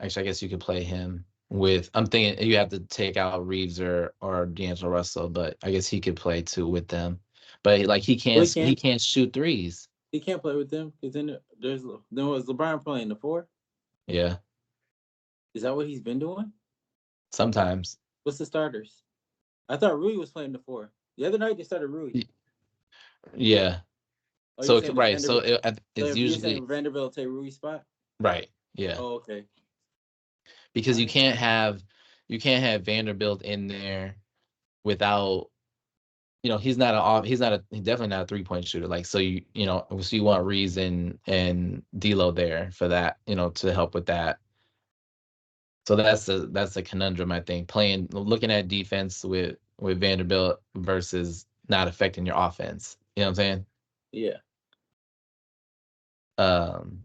S1: Actually, I guess you could play him with. I'm thinking you have to take out Reeves or D'Angelo Russell, but I guess he could play too with them. But like he
S2: Well,
S1: can't he can't shoot threes.
S2: he can't play with them because then was LeBron playing the 4?
S1: Yeah,
S2: Is that what he's been doing?
S1: sometimes.
S2: What's the starters? I thought Rui was playing the 4. The other night they started Rui.
S1: Y- Yeah.
S2: Oh, you're
S1: So
S2: saying
S1: right. So
S2: Vanderbilt?
S1: it's
S2: You're
S1: usually
S2: saying Vanderbilt take Rui's spot?
S1: right. Yeah,
S2: Oh, okay.
S1: because
S2: All
S1: you
S2: right.
S1: can't have Vanderbilt in there without he's definitely not a 3-point shooter. Like so so you want Reeves and D'Lo there for that to help with that. So that's a conundrum, I think. Looking at defense with Vanderbilt versus not affecting your offense. You know what I'm saying?
S2: Yeah.
S1: Um,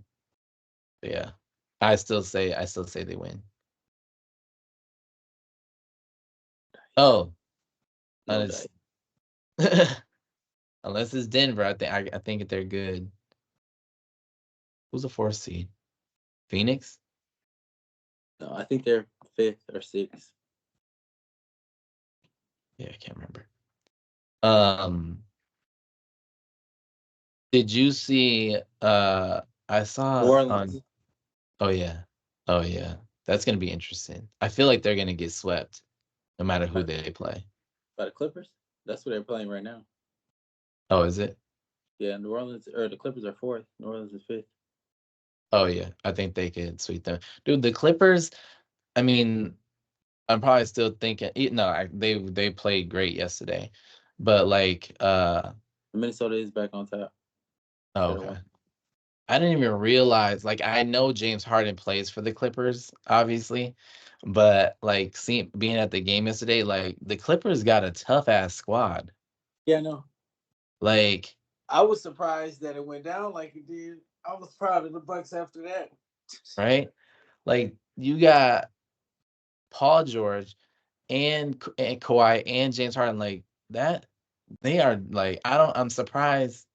S1: yeah. I still say they win. Oh,
S2: No dice.
S1: unless it's Denver, I think they're good. Who's the fourth seed? Phoenix?
S2: No, I think they're fifth or sixth.
S1: Yeah, I can't remember. Um, did you see? I
S2: New
S1: saw on.
S2: Orleans
S1: Oh yeah, oh yeah. That's gonna be interesting. I feel like they're gonna get swept no matter
S2: by
S1: who they play.
S2: by the Clippers. That's what they're playing right now.
S1: Oh, is it?
S2: Yeah, New Orleans or the Clippers are fourth. New Orleans is fifth.
S1: Oh yeah, I think they could sweep them. Dude, the Clippers. I mean, I'm probably still thinking. No, they played great yesterday, but like,
S2: Minnesota is back on top.
S1: oh,
S2: They're the
S1: okay.
S2: one.
S1: I didn't even realize. Like, I know James Harden plays for the Clippers, obviously, but like, seeing being at the game yesterday, like the Clippers got a tough ass squad.
S2: Yeah, no.
S1: Like,
S2: I was surprised that it went down like it did. I was proud of the Bucks after that.
S1: right? Like you got Paul George and Kawhi and James Harden. Like that, they are like I'm surprised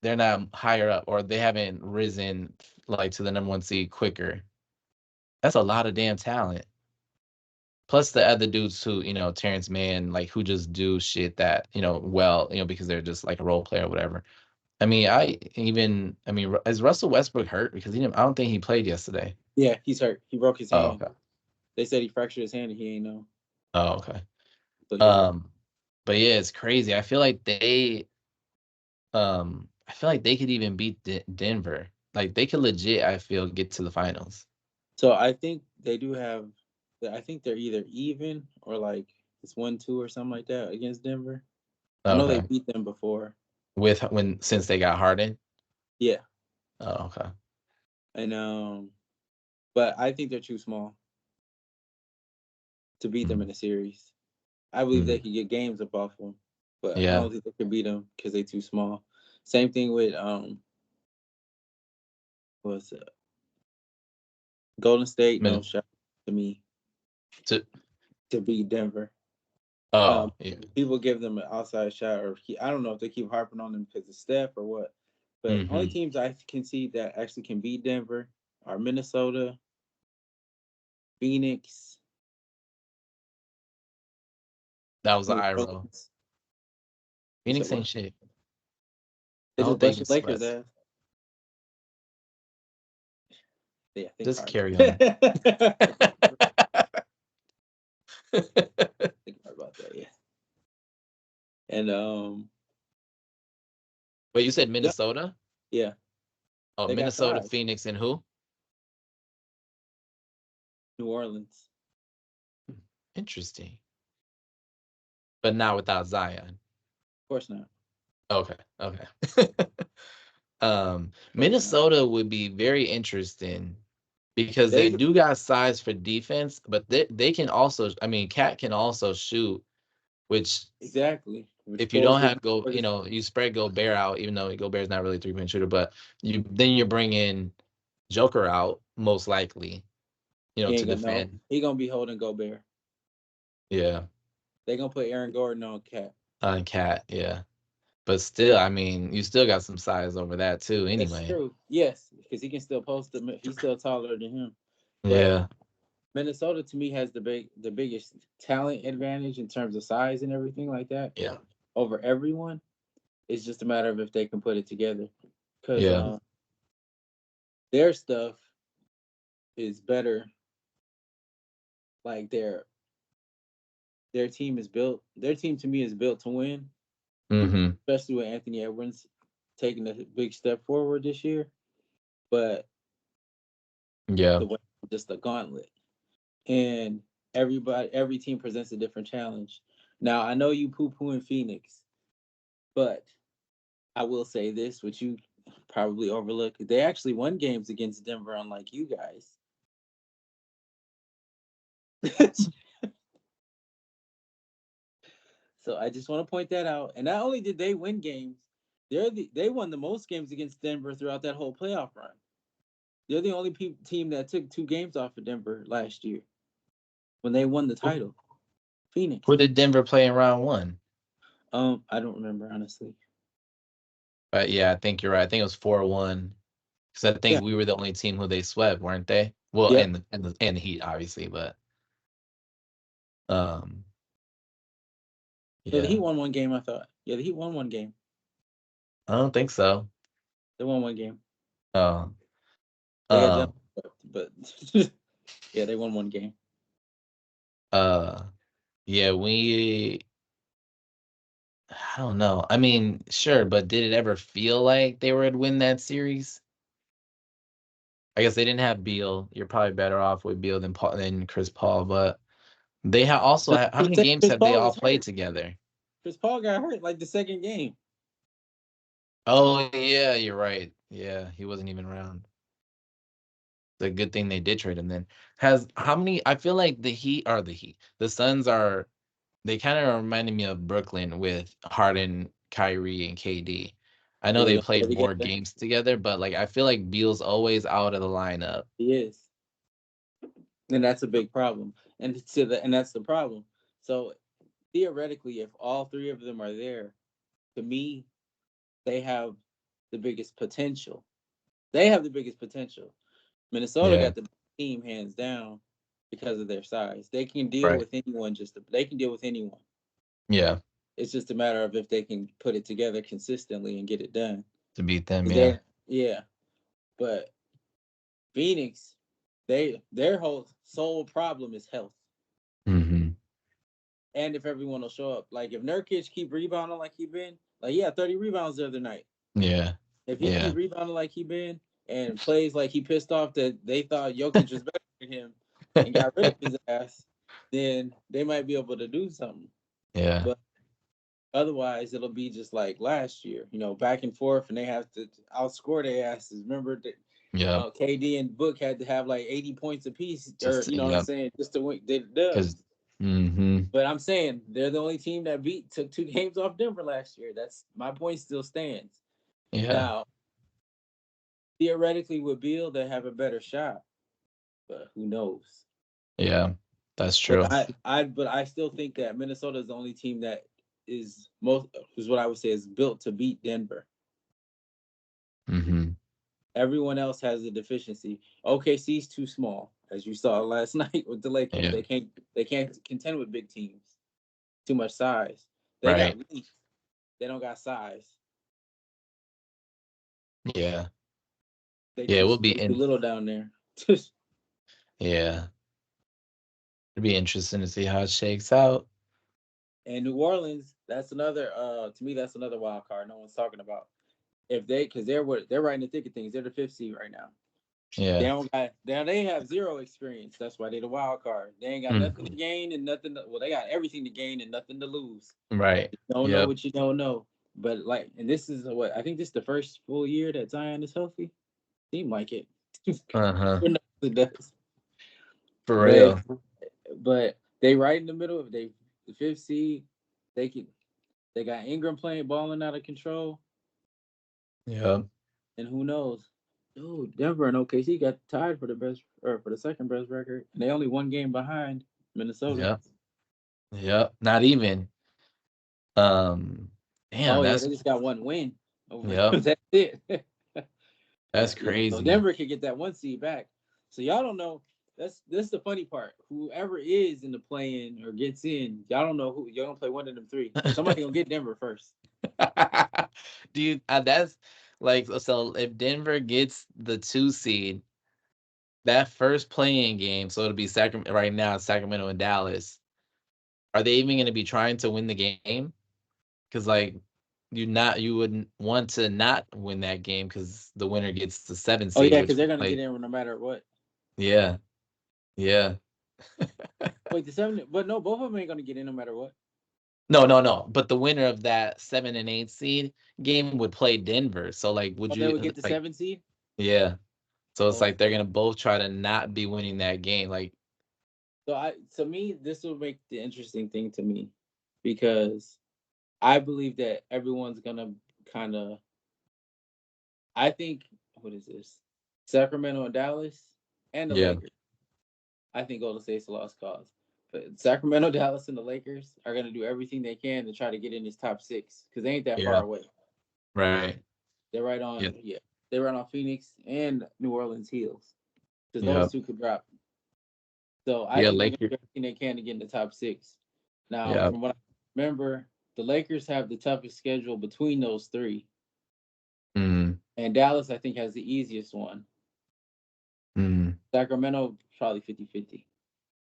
S1: they're not higher up or they haven't risen like to the number one seed quicker. That's a lot of damn talent. Plus the other dudes who, Terrence Mann, like who just do shit that, well, because they're just like a role player or whatever. Is Russell Westbrook hurt? Because I don't think he played yesterday.
S2: Yeah, he's hurt. He broke his
S1: Oh,
S2: hand.
S1: okay.
S2: They said he fractured his hand and he ain't know.
S1: Oh, okay.
S2: So he out.
S1: Um, but yeah, it's crazy. I feel like they could even beat Denver. Like they could legit, I feel, get to the finals.
S2: So I think they do have. I think they're either even or like it's 1-2 or something like that against Denver. I know they
S1: Okay.
S2: beat them before.
S1: Since they got Harden.
S2: Yeah,
S1: Oh, okay.
S2: and but I think they're too small to beat them
S1: Mm,
S2: in a series. I believe they
S1: mm,
S2: could get games up off them, but I
S1: yeah.
S2: don't think they could beat them because they're too small. Same thing with what's it? Golden State. No
S1: Min-
S2: shot to me
S1: to,
S2: to beat Denver. Um,
S1: oh, yeah.
S2: People give them an outside shot, or I don't know if they keep harping on them because of Steph or what. But only
S1: Hmm.
S2: teams I can see that actually can beat Denver are Minnesota, Phoenix,
S1: That was the
S2: New
S1: eye roll.
S2: Orleans. You said
S1: Phoenix ain't
S2: what?
S1: shit.
S2: They
S1: I
S2: just
S1: hope they
S2: bust
S1: get
S2: your Lakers
S1: swept.
S2: ass. Yeah, think
S1: Just
S2: hard.
S1: carry on.
S2: think hard about that. Yeah, and
S1: But you said
S2: yeah,
S1: Minnesota?
S2: yeah,
S1: Oh,
S2: they got
S1: Minnesota,
S2: size.
S1: Phoenix, and who?
S2: New Orleans,
S1: Interesting. But not without Zion.
S2: of course not.
S1: Okay. Okay.
S2: Of course not.
S1: Minnesota would be very interesting because they
S2: They
S1: do got size for defense, but they can also, Cat can also shoot, which
S2: exactly, which
S1: if you
S2: goes
S1: don't
S2: with
S1: have you spread Gobert out, even though Gobert's not really a 3-point shooter, but you're bringing Joker out most likely,
S2: he
S1: to
S2: ain't gonna know.
S1: defend.
S2: He gonna be holding Gobert.
S1: Yeah,
S2: They gonna put Aaron Gordon on Cat.
S1: Cat, yeah. But still, you still got some size over that too,
S2: That's
S1: anyway.
S2: true. Yes, because he can still post him. He's still taller than him. But
S1: Yeah,
S2: Minnesota to me has the biggest talent advantage in terms of size and everything like that
S1: yeah,
S2: over everyone. It's just a matter of if they can put it together. Because
S1: yeah.
S2: their stuff is better. Like their team is built. Their team to me is built to win,
S1: Mm-hmm.
S2: especially with Anthony Edwards taking a big step forward this year. But
S1: Yeah.
S2: the way just a gauntlet, and every team presents a different challenge. Now I know you poo poo in Phoenix, but I will say this, which you probably overlook. They actually won games against Denver, unlike you guys. So I just want to point that out. And not only did they win games, they won the most games against Denver throughout that whole playoff run. They're the only team that took 2 games off of Denver last year. when they won the title.
S1: Who
S2: Phoenix.
S1: did Denver play in round one?
S2: I don't remember honestly.
S1: But yeah, I think you're right. I think it was 4-1. Because I
S2: Yeah.
S1: think we were the only team who they swept, weren't they? Well,
S2: Yep.
S1: and the Heat, obviously, but um,
S2: No, the Heat
S1: yeah,
S2: won one game. I thought. Yeah, the Heat won one game.
S1: I don't think so.
S2: They won one game.
S1: Oh,
S2: They had done,
S1: um,
S2: but yeah, they won one game.
S1: uh, yeah, I don't know. I mean, sure, but did it ever feel like they would win that series? I guess they didn't have Beal. You're probably better off with Beal than Chris Paul, but they how many games
S2: Chris
S1: have they
S2: Paul
S1: all
S2: was
S1: played
S2: hurt.
S1: together?
S2: Chris Paul got hurt like the second game.
S1: Oh yeah, you're right. Yeah, he wasn't even around. The good thing they did trade him then. Has how many I feel like the Suns are they kind of reminded me of Brooklyn with Harden, Kyrie, and KD. I know
S2: Are they
S1: they
S2: gonna play
S1: played more
S2: together?
S1: games together, but like I feel like Beal's always out of the lineup.
S2: He is, and that's a big problem. And that's the problem. So theoretically, if all three of them are there, to me, they have the biggest potential. They have the biggest potential. Minnesota
S1: Yeah,
S2: got the team hands down because of their size. They can deal
S1: right.
S2: with anyone. They can deal with anyone.
S1: Yeah,
S2: It's just a matter of if they can put it together consistently and get it done.
S1: to beat them,
S2: 'Cause
S1: yeah.
S2: yeah, but Phoenix, their whole sole problem is health,
S1: Mhm.
S2: and if everyone will show up. Like if Nurkic keep rebounding like he been, like he had 30 rebounds the other night.
S1: Yeah.
S2: If he
S1: Yeah.
S2: keep rebounding like he been and plays like he pissed off that they thought Jokic was better than him and got rid of his ass, then they might be able to do something.
S1: Yeah.
S2: But otherwise, it'll be just like last year, back and forth, and they have to outscore their asses. Remember that
S1: Yep.
S2: KD and Book had to have like 80 points apiece, or
S1: Just
S2: you know what I'm
S1: yep.
S2: saying, just to win the
S1: Because
S2: dubs.
S1: mhm.
S2: But I'm saying they're the only team that took 2 games off Denver last year. That's my point still stands.
S1: Yeah.
S2: Now, theoretically, with Beal, they have a better shot, but who knows?
S1: Yeah. That's
S2: But
S1: true.
S2: I still think that Minnesota is the only team that is what I would say is built to beat Denver.
S1: Mhm.
S2: Everyone else has a deficiency. OKC's too small, as you saw last night with the Lakers.
S1: Yeah.
S2: They can't contend with big teams. Too much size. They got
S1: Right.
S2: length. They don't got size.
S1: Yeah.
S2: They
S1: Yeah, it
S2: too
S1: will be
S2: they too
S1: in
S2: little down there.
S1: yeah. It'll be interesting to see how it shakes out.
S2: And New Orleans, that's another to me that's another wild card no one's talking about. If they because they're right in the thick of things. They're the fifth seed right now. They
S1: Yeah.
S2: don't got they have zero experience. That's why they're the wild card. They ain't got nothing to
S1: Mhm.
S2: gain and nothing well, they got everything to gain and nothing to lose.
S1: Right.
S2: You don't know
S1: Yep.
S2: what you don't know. But like, and this is what I think this is the first full year that Zion is healthy. Seem like it.
S1: Uh-huh.
S2: Who knows it does.
S1: For
S2: But
S1: real.
S2: but they right in the middle of the fifth seed. They can they got Ingram playing balling out of control.
S1: Yep.
S2: And who knows? Dude, Denver and OKC got tied for the best or for the second best record. And they only one game behind Minnesota.
S1: Yep. Yep. Not even. Um
S2: Oh
S1: damn,
S2: yeah,
S1: that's
S2: they just got one win over.
S1: yep.
S2: That's it.
S1: That's
S2: But yeah, so
S1: crazy.
S2: Denver could get that one seed back. So y'all don't know. That's the funny part. Whoever is in the play-in or gets in, y'all don't know who. Y'all gonna play one of them three. Somebody gonna get Denver first.
S1: Dude, that's like so if Denver gets the 2 seed, that first playing game, so it'll be Sacramento right now, Sacramento and Dallas. Are they even gonna be trying to win the game? Because like you wouldn't want to not win that game because the winner gets the 7
S2: Oh
S1: seed,
S2: yeah,
S1: which
S2: because they're
S1: would
S2: gonna get
S1: play.
S2: in no matter what.
S1: Yeah, yeah.
S2: Wait, the seven, but no, both of them ain't gonna get in no matter what.
S1: No, no, no. But the winner of that 7 and 8 seed game would play Denver. So like, would
S2: Oh, they
S1: you
S2: would get the
S1: like?
S2: seven seed.
S1: Yeah. So it's
S2: Oh,
S1: like they're gonna both try to not be winning that game. Like,
S2: so to me, this will make the interesting thing to me because I believe that everyone's gonna kind of. I think what is this? Sacramento and Dallas and the
S1: yeah,
S2: Lakers. I think Golden State's a lost cause. But Sacramento, Dallas, and the Lakers are gonna do everything they can to try to get in this top six because they ain't that far
S1: Yeah.
S2: away.
S1: Right.
S2: They're right
S1: Yeah.
S2: on. Yeah, they're right on Phoenix and New Orleans heels because
S1: Yeah.
S2: those two could drop. So I
S1: Yeah.
S2: think they're gonna
S1: Lakers.
S2: do everything they can to get in the top six. Now,
S1: Yeah.
S2: from what I remember, the Lakers have the toughest schedule between those three,
S1: Mm.
S2: and Dallas I think has the easiest one.
S1: Mm.
S2: Sacramento probably 50-50.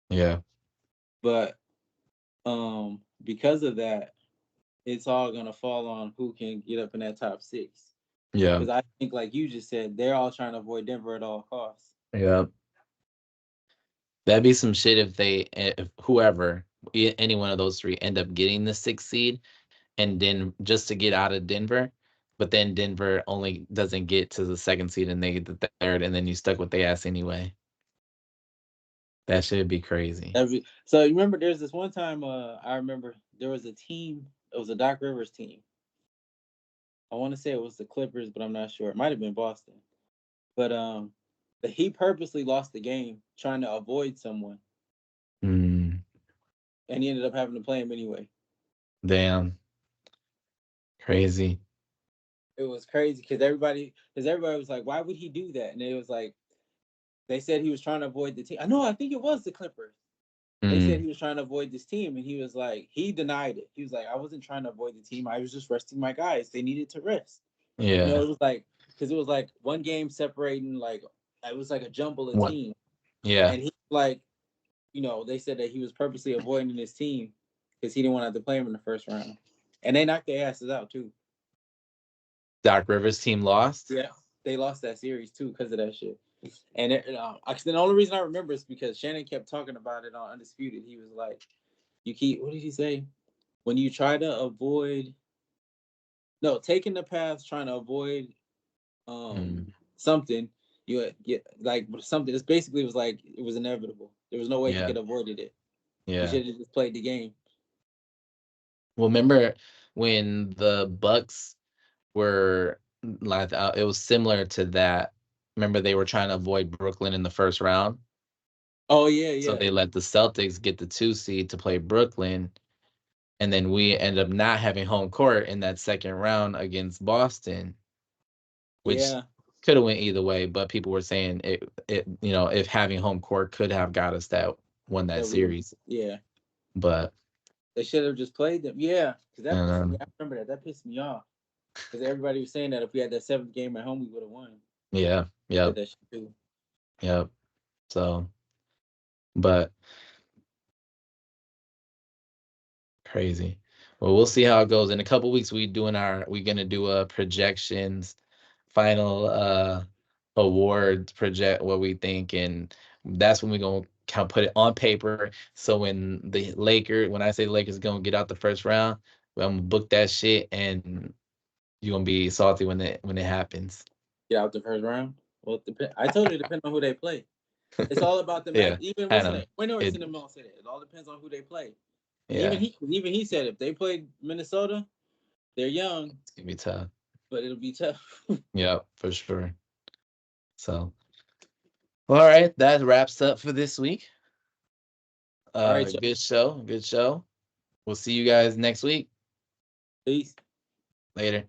S1: Yeah.
S2: But because of that, it's all gonna fall on who can get up in that top six.
S1: Yeah.
S2: Because I think, like you just said, they're all trying to avoid Denver at all costs.
S1: Yeah. That'd be some shit if whoever, any one of those three, end up getting the sixth seed, and then just to get out of Denver, but then Denver only doesn't get to the second seed and they get the third, and then you stuck with the ass anyway. That should be crazy.
S2: So you remember, there's this one time. I remember there was a team. It was a Doc Rivers team. I want to say it was the Clippers, but I'm not sure. It might have been Boston. But he purposely lost the game trying to avoid someone,
S1: Mm,
S2: and he ended up having to play him anyway.
S1: damn, crazy.
S2: It was crazy because everybody was like, "Why would he do that?" And it was like they said he was trying to avoid the team. I know. I think it was the Clippers. They said
S1: Mm,
S2: he was trying to avoid this team, and he was like, he denied it. He was like, I wasn't trying to avoid the team. I was just resting my guys. They needed to rest.
S1: yeah.
S2: It was like because it was like one game separating, like it was like a jumble of
S1: What?
S2: team,
S1: Yeah.
S2: and he like, they said that he was purposely avoiding his team because he didn't want to have to play him in the first round, and they knocked their asses out too.
S1: Doc Rivers' team lost.
S2: Yeah, they lost that series too because of that shit. And the only reason I remember is because Shannon kept talking about it on Undisputed. He was like, "You keep what did he say? When you try to avoid, no, taking the path trying to avoid
S1: Mm,
S2: something, you get like something. It's basically, it was like it was inevitable. There was no way he
S1: yeah.
S2: could have avoided it. He
S1: Yeah.
S2: should have just played the game.
S1: Well, remember when the Bucks were like, it was similar to that. Remember they were trying to avoid Brooklyn in the first round,
S2: Oh yeah,
S1: so
S2: yeah,
S1: they let the Celtics get the two seed to play Brooklyn, and then we end up not having home court in that second round against Boston, which
S2: yeah.
S1: could have went either way. But people were saying if having home court could have got us that won that
S2: That we,
S1: series,
S2: yeah.
S1: but
S2: They should have just played them. Yeah, because that pissed me.
S1: um,
S2: I remember that. That pissed me off because everybody was saying that if we had that seventh game at home, we would have won.
S1: yeah,
S2: Said
S1: yep,
S2: that shit too.
S1: yep. So, but crazy. Well, we'll see how it goes. In a couple weeks, we're gonna do a projections, final awards project what we think, and that's when we're gonna kind of put it on paper. So when I say the Lakers gonna get out the first round, well, I'm gonna book that shit, and you're gonna be salty when it happens.
S2: Get out the first round. Well, I told you it depends on who they play. It's all about the match.
S1: Yeah,
S2: Even
S1: I
S2: what's the
S1: know
S2: name? Whenever
S1: it.
S2: Cinnamon said it, it all depends on who they play. And even
S1: Yeah,
S2: he said if they played Minnesota, they're young,
S1: it's gonna be tough.
S2: but it'll be tough.
S1: Yeah, for sure. So, all right, that wraps up for this week.
S2: All right, y'all.
S1: Good show. Good show. We'll see you guys next week.
S2: Peace.
S1: Later.